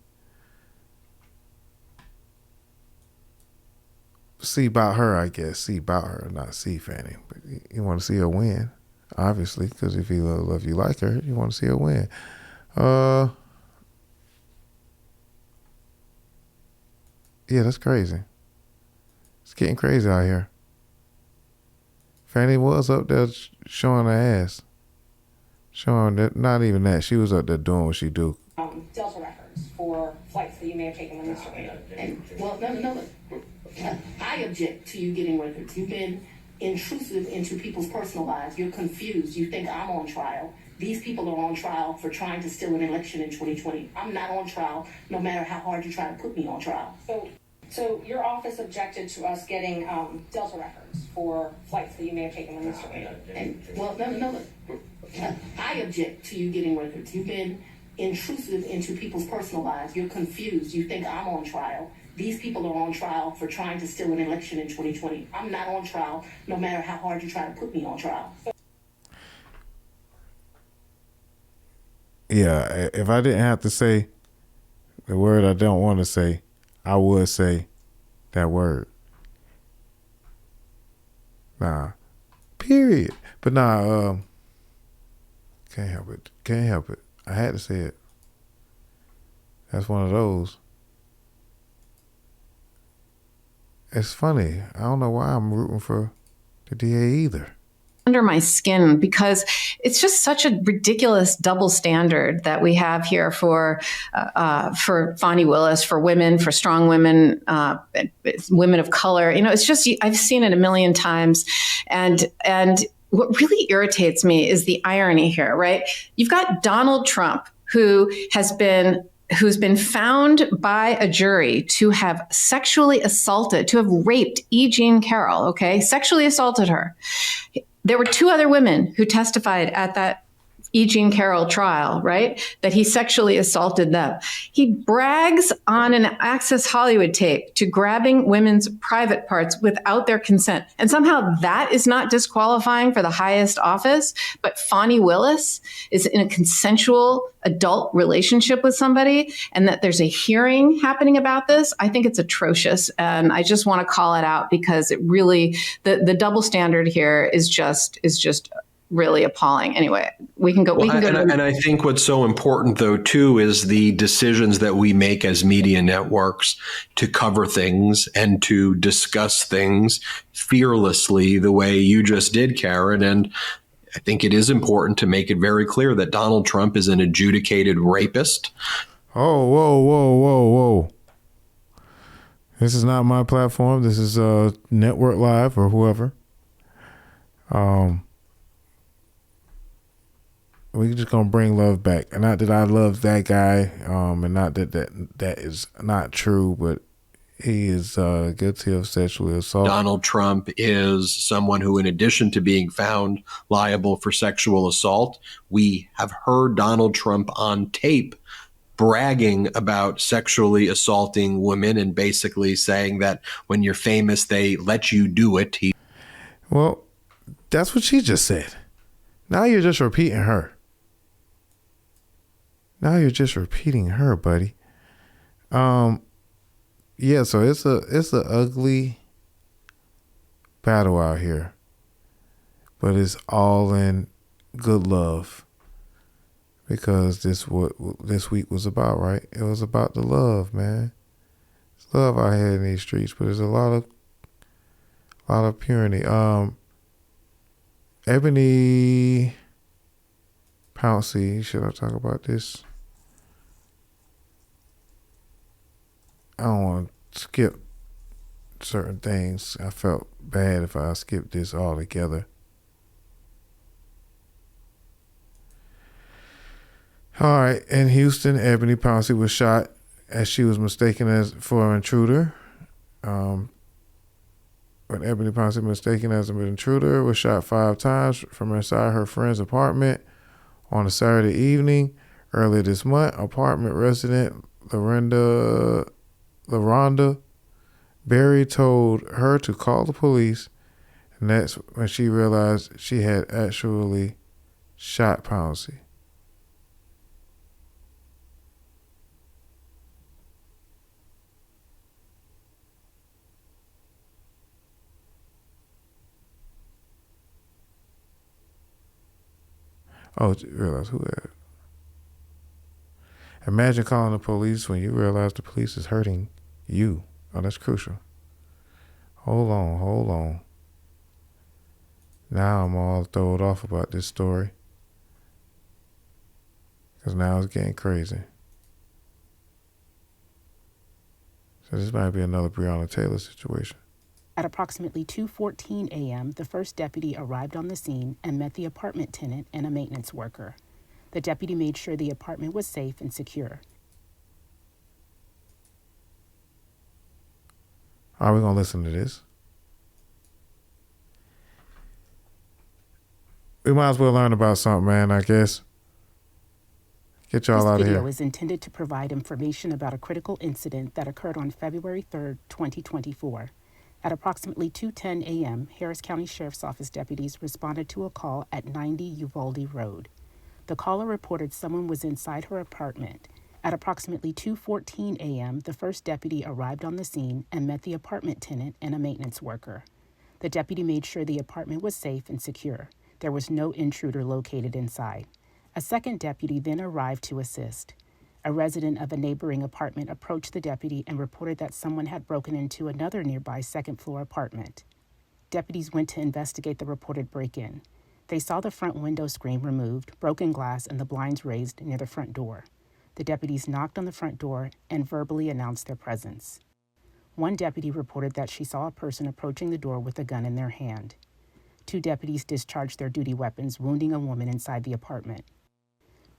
See about her, I guess. See about her, not see Fani. But you want to see her win, obviously, because if you love you like her, you want to see her win. Yeah, that's crazy. It's getting crazy out here. Fani was up there showing her ass. Showing that, not even that. She was up there doing what she do. Delta records for flights that you may have taken when you started. Well, no. I object to you getting records. You've been intrusive into people's personal lives. You're confused. You think I'm on trial. These people are on trial for trying to steal an election in 2020. I'm not on trial, no matter how hard you try to put me on trial. So your office objected to us getting Delta records for flights that you may have taken when you started. Well, no. I object to you getting records. You've been intrusive into people's personal lives. You're confused. You think I'm on trial. These people are on trial for trying to steal an election in 2020. I'm not on trial, no matter how hard you try to put me on trial. Yeah, if I didn't have to say the word I don't want to say, I would say that word. Nah. Period. But nah, can't help it. Can't help it. I had to say it. That's one of those. It's funny. I don't know why I'm rooting for the DA either. Under my skin, because it's just such a ridiculous double standard that we have here for Fani Willis, for women, for strong women, women of color. You know, it's just, I've seen it a million times, and what really irritates me is the irony here, right? You've got Donald Trump, who's been found by a jury to have sexually assaulted, to have raped E. Jean Carroll, okay? Sexually assaulted her. There were two other women who testified at that E. Jean Carroll trial, right? That he sexually assaulted them. He brags on an Access Hollywood tape to grabbing women's private parts without their consent. And somehow that is not disqualifying for the highest office, but Fani Willis is in a consensual adult relationship with somebody, and that there's a hearing happening about this. I think it's atrocious. And I just want to call it out because it really, the double standard here is just really appalling. Anyway, we can go. And I think what's so important, though, too, is the decisions that we make as media networks to cover things and to discuss things fearlessly the way you just did, Karen. And I think it is important to make it very clear that Donald Trump is an adjudicated rapist. Oh, whoa. This is not my platform. This is Network Live or whoever. We're just gonna bring love back, and not that I love that guy, and not that is not true, but he is guilty of sexual assault. Donald Trump is someone who, in addition to being found liable for sexual assault, we have heard Donald Trump on tape bragging about sexually assaulting women and basically saying that when you're famous, they let you do it. Well, that's what she just said. Now you're just repeating her. Buddy. Yeah, so it's a ugly battle out here, but it's all in good love, because this week was about, right? It was about the love, man. It's love out here in these streets, but there's a lot of purity. Ebony Pouncy, should I talk about this? I don't want to skip certain things. I felt bad if I skipped this altogether. All right, in Houston, Ebony Pouncy was shot as she was mistaken for an intruder. when Ebony Pouncy, mistaken as an intruder, was shot 5 times from inside her friend's apartment on a Saturday evening earlier this month. Apartment resident LaRonda Berry told her to call the police, and that's when she realized she had actually shot Pouncy. Oh, realize who had it. Imagine calling the police when you realize the police is hurting you. Oh, that's crucial. Hold on. Now I'm all throwed off about this story. Because now it's getting crazy. So this might be another Breonna Taylor situation. At approximately 2:14 a.m., the first deputy arrived on the scene and met the apartment tenant and a maintenance worker. The deputy made sure the apartment was safe and secure. Are we going to listen to this? We might as well learn about something, man, I guess. Get y'all out of here. This video is intended to provide information about a critical incident that occurred on February 3rd, 2024. At approximately 2:10 a.m., Harris County Sheriff's Office deputies responded to a call at 90 Uvalde Road. The caller reported someone was inside her apartment. At approximately 2:14 a.m., the first deputy arrived on the scene and met the apartment tenant and a maintenance worker. The deputy made sure the apartment was safe and secure. There was no intruder located inside. A second deputy then arrived to assist. A resident of a neighboring apartment approached the deputy and reported that someone had broken into another nearby second-floor apartment. Deputies went to investigate the reported break-in. They saw the front window screen removed, broken glass, and the blinds raised near the front door. The deputies knocked on the front door and verbally announced their presence. One deputy reported that she saw a person approaching the door with a gun in their hand. 2 deputies discharged their duty weapons, wounding a woman inside the apartment.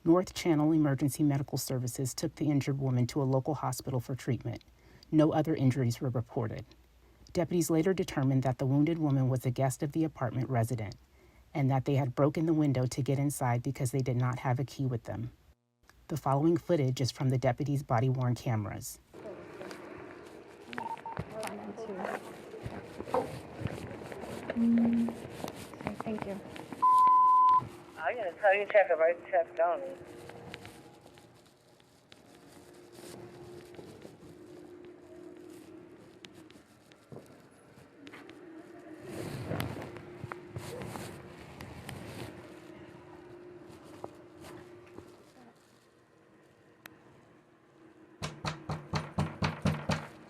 North Channel Emergency Medical Services took the injured woman to a local hospital for treatment. No other injuries were reported. Deputies later determined that the wounded woman was a guest of the apartment resident, and that they had broken the window to get inside because they did not have a key with them. The following footage is from the deputies' body-worn cameras. Thank you. I'm going to tell you, check it right, check down.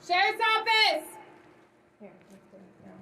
Sheriff's Office! Here, let's go down.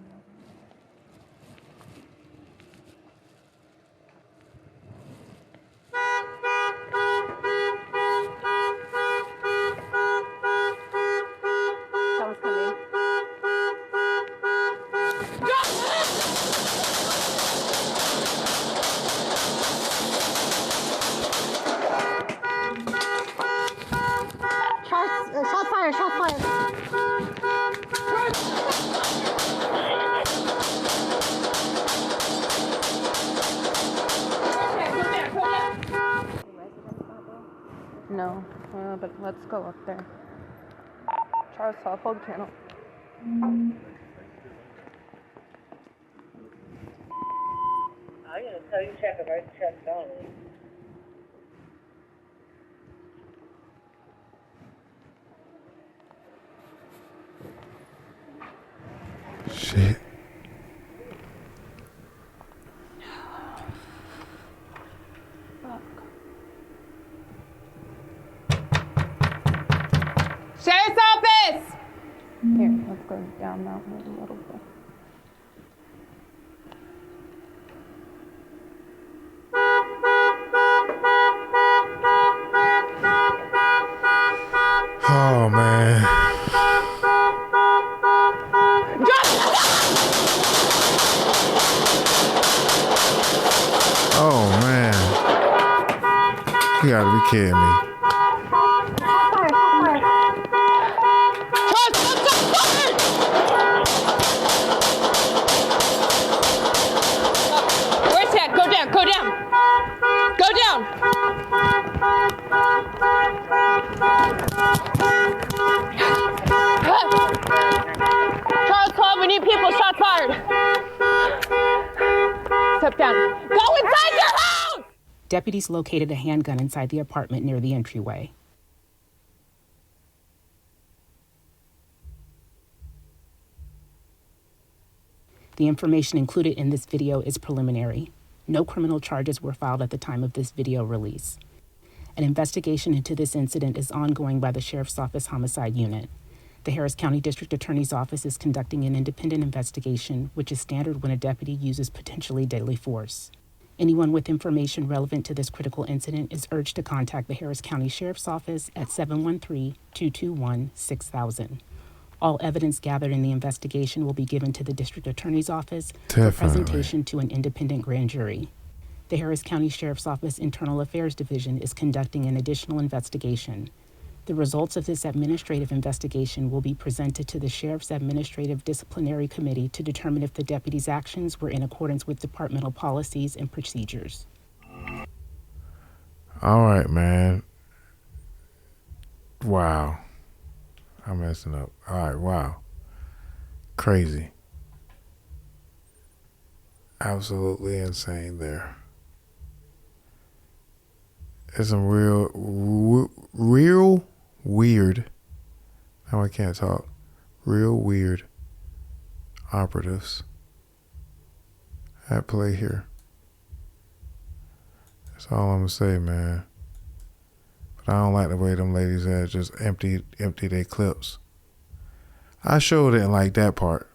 No, but let's go up there. Charles, I'll hold channel. I'm going to tell you, check it right, check down. Shit. Sheriff's Office! Here, let's go down that road a little bit. Oh, man. Oh, man. You gotta be kidding me. Deputies located a handgun inside the apartment near the entryway. The information included in this video is preliminary. No criminal charges were filed at the time of this video release. An investigation into this incident is ongoing by the Sheriff's Office Homicide Unit. The Harris County District Attorney's Office is conducting an independent investigation, which is standard when a deputy uses potentially deadly force. Anyone with information relevant to this critical incident is urged to contact the Harris County Sheriff's Office at 713-221-6000. All evidence gathered in the investigation will be given to the District Attorney's Office for presentation to an independent grand jury. The Harris County Sheriff's Office Internal Affairs Division is conducting an additional investigation. The results of this administrative investigation will be presented to the Sheriff's Administrative Disciplinary Committee to determine if the deputy's actions were in accordance with departmental policies and procedures. All right, man. Wow. I'm messing up. All right, wow. Crazy. Absolutely insane there. There's some real weird, now I can't talk, real weird operatives at play here. That's all I'm gonna say, man. But I don't like the way them ladies had just empty their clips. I sure didn't like that part.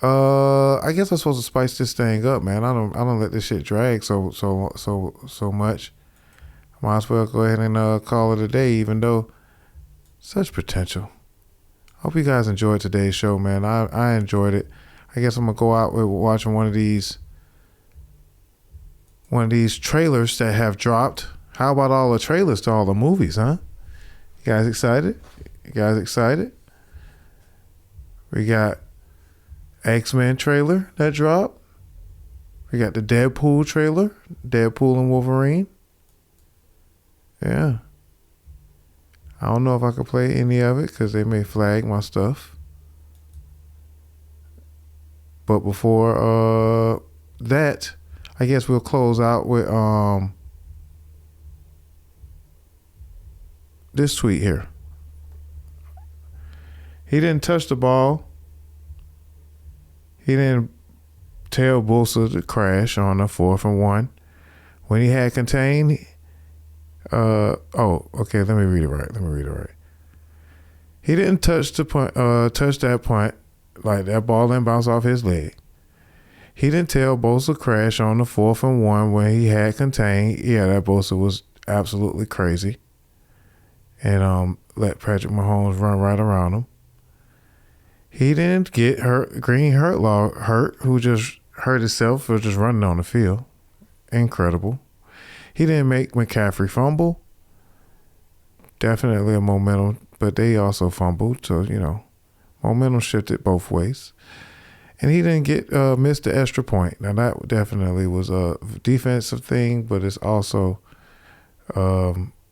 I guess I'm supposed to spice this thing up, man. I don't let this shit drag so much. Might as well go ahead and call it a day, even though such potential. Hope you guys enjoyed today's show, man. I enjoyed it. I guess I'm gonna go out with watching one of these trailers that have dropped. How about all the trailers to all the movies, huh? You guys excited? We got X-Men trailer that dropped. We got the Deadpool trailer, Deadpool and Wolverine. Yeah. I don't know if I can play any of it because they may flag my stuff. But before that, I guess we'll close out with this tweet here. He didn't touch the ball. He didn't tell Bosa to crash on a 4th and 1. When he had contained, okay, let me read it right. He didn't touch that punt, like that ball didn't bounce off his leg. He didn't tell Bosa crash on the 4th and 1 when he had contained. Yeah, that Bosa was absolutely crazy. And let Patrick Mahomes run right around him. He didn't get Green hurt, who just hurt himself for just running on the field. Incredible. He didn't make McCaffrey fumble. Definitely a momentum, but they also fumbled. So, momentum shifted both ways. And he didn't get missed the extra point. Now, that definitely was a defensive thing, but it's also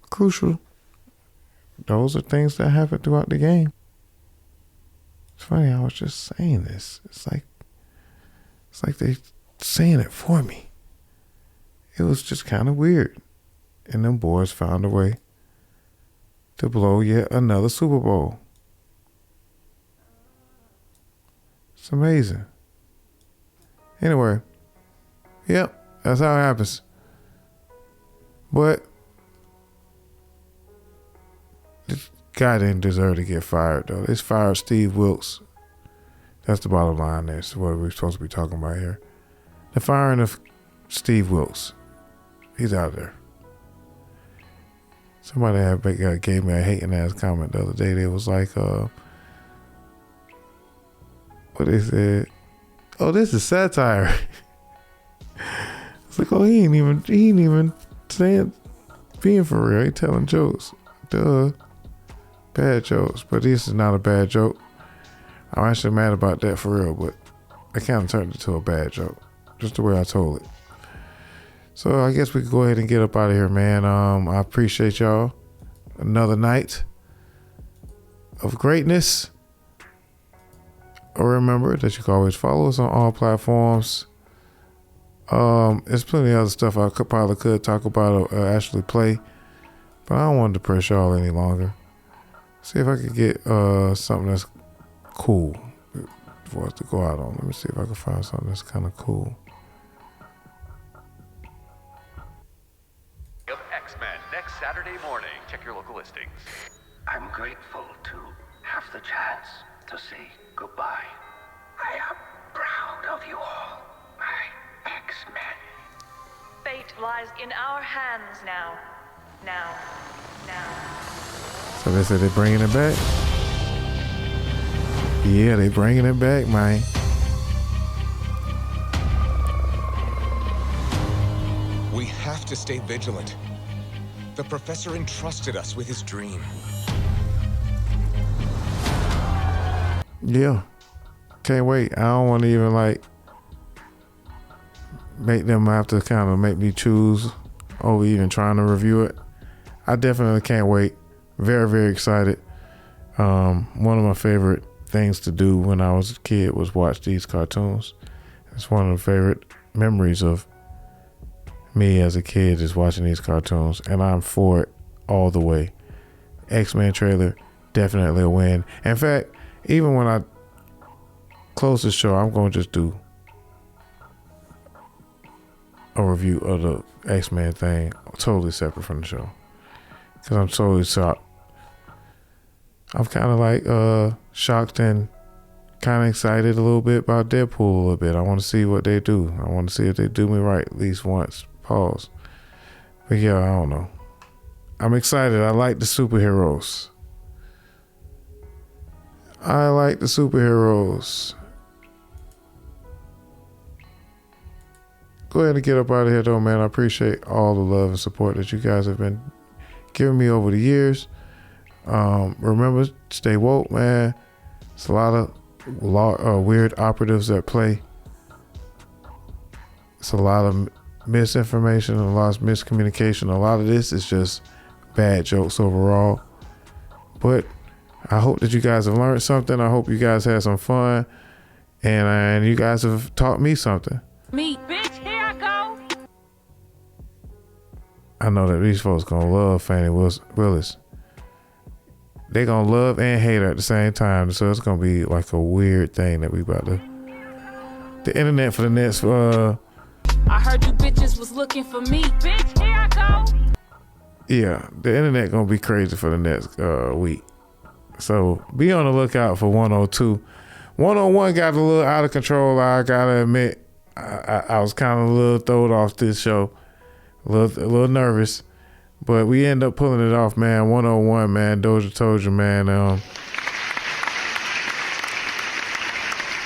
crucial. Those are things that happen throughout the game. It's funny, I was just saying this. It's like they saying it for me. It was just kind of weird. And them boys found a way to blow yet another Super Bowl. It's amazing. Anyway, yep, that's how it happens. But this guy didn't deserve to get fired, though. They fired Steve Wilkes. That's the bottom line. That's what we're supposed to be talking about here. The firing of Steve Wilkes. He's out there. Somebody gave me a hating ass comment the other day. They was like, what they said, oh, this is satire. It's like, oh, he ain't even saying, being for real. He telling jokes. Duh. Bad jokes. But this is not a bad joke. I'm actually mad about that for real, but I kind of turned it to a bad joke. Just the way I told it. So I guess we could go ahead and get up out of here, man. I appreciate y'all. Another night of greatness. Remember that you can always follow us on all platforms. There's plenty of other stuff I could talk about or actually play, but I don't want to depress y'all any longer. See if I could get something that's cool for us to go out on. Let me see if I can find something that's kind of cool. X-Men next Saturday morning. Check your local listings. I'm grateful to have the chance to say goodbye. I am proud of you all, my X-Men. Fate lies in our hands now. Now. So they said they're bringing it back? Yeah, they bringing it back, man. We have to stay vigilant. The professor entrusted us with his dream. Yeah. Can't wait. I don't want to even make them have to kind of make me choose over even trying to review it. I definitely can't wait. Very, very excited. One of my favorite things to do when I was a kid was watch these cartoons. It's one of the favorite memories of me as a kid is watching these cartoons, and I'm for it all the way. X-Men trailer, definitely a win. In fact, even when I close the show, I'm going to just do a review of the X-Men thing, totally separate from the show. Because I'm totally shocked. I'm kind of shocked and kind of excited a little bit about Deadpool a little bit. I want to see what they do. I want to see if they do me right at least once. Pause. But yeah, I don't know. I'm excited. I like the superheroes. Go ahead and get up out of here though, man. I appreciate all the love and support that you guys have been giving me over the years. Remember, stay woke, man. It's a lot of weird operatives at play. It's a lot of misinformation, a lot of miscommunication. A lot of this is just bad jokes overall. But I hope that you guys have learned something. I hope you guys had some fun. And you guys have taught me something. Me, bitch, here I go. I know that these folks gonna love Fani Willis. They gonna love and hate her at the same time. So it's gonna be like a weird thing that we about to... The internet for the next... I heard you bitches was looking for me. Bitch, here I go. Yeah, the internet gonna be crazy for the next week. So be on the lookout for 102. 101 got a little out of control. I gotta admit, I was kind of a little thrown off this show. A little nervous. But we end up pulling it off, man. 101, man. DozhaToldya, man.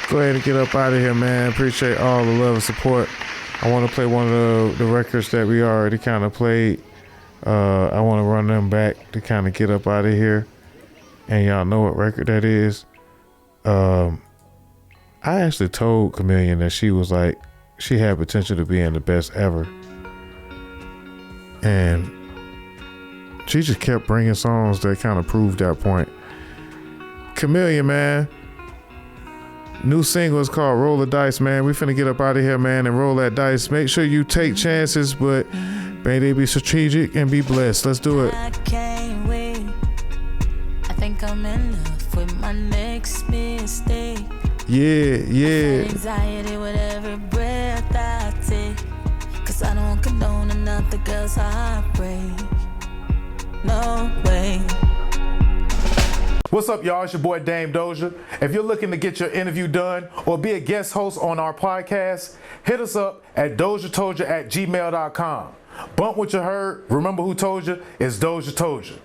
Go ahead and get up out of here, man. Appreciate all the love and support. I want to play one of the records that we already kind of played. I want to run them back to kind of get up out of here. And y'all know what record that is. I actually told Chameleon that she was like, she had potential to be in the best ever. And she just kept bringing songs that kind of proved that point. Chameleon, man. New single is called Roll the Dice, man. We finna get up out of here, man, and roll that dice. Make sure you take chances, but may they be strategic and be blessed. Let's do it. I can't wait. I think I'm in love with my next mistake. Yeah. Anxiety with every breath I take. Cause I don't condone another girl's heartbreak. No way. What's up, y'all? It's your boy Dame Dozha. If you're looking to get your interview done or be a guest host on our podcast, hit us up at DozhaToldya.COM. Bump what you heard. Remember who told you? It's DozhaToldya.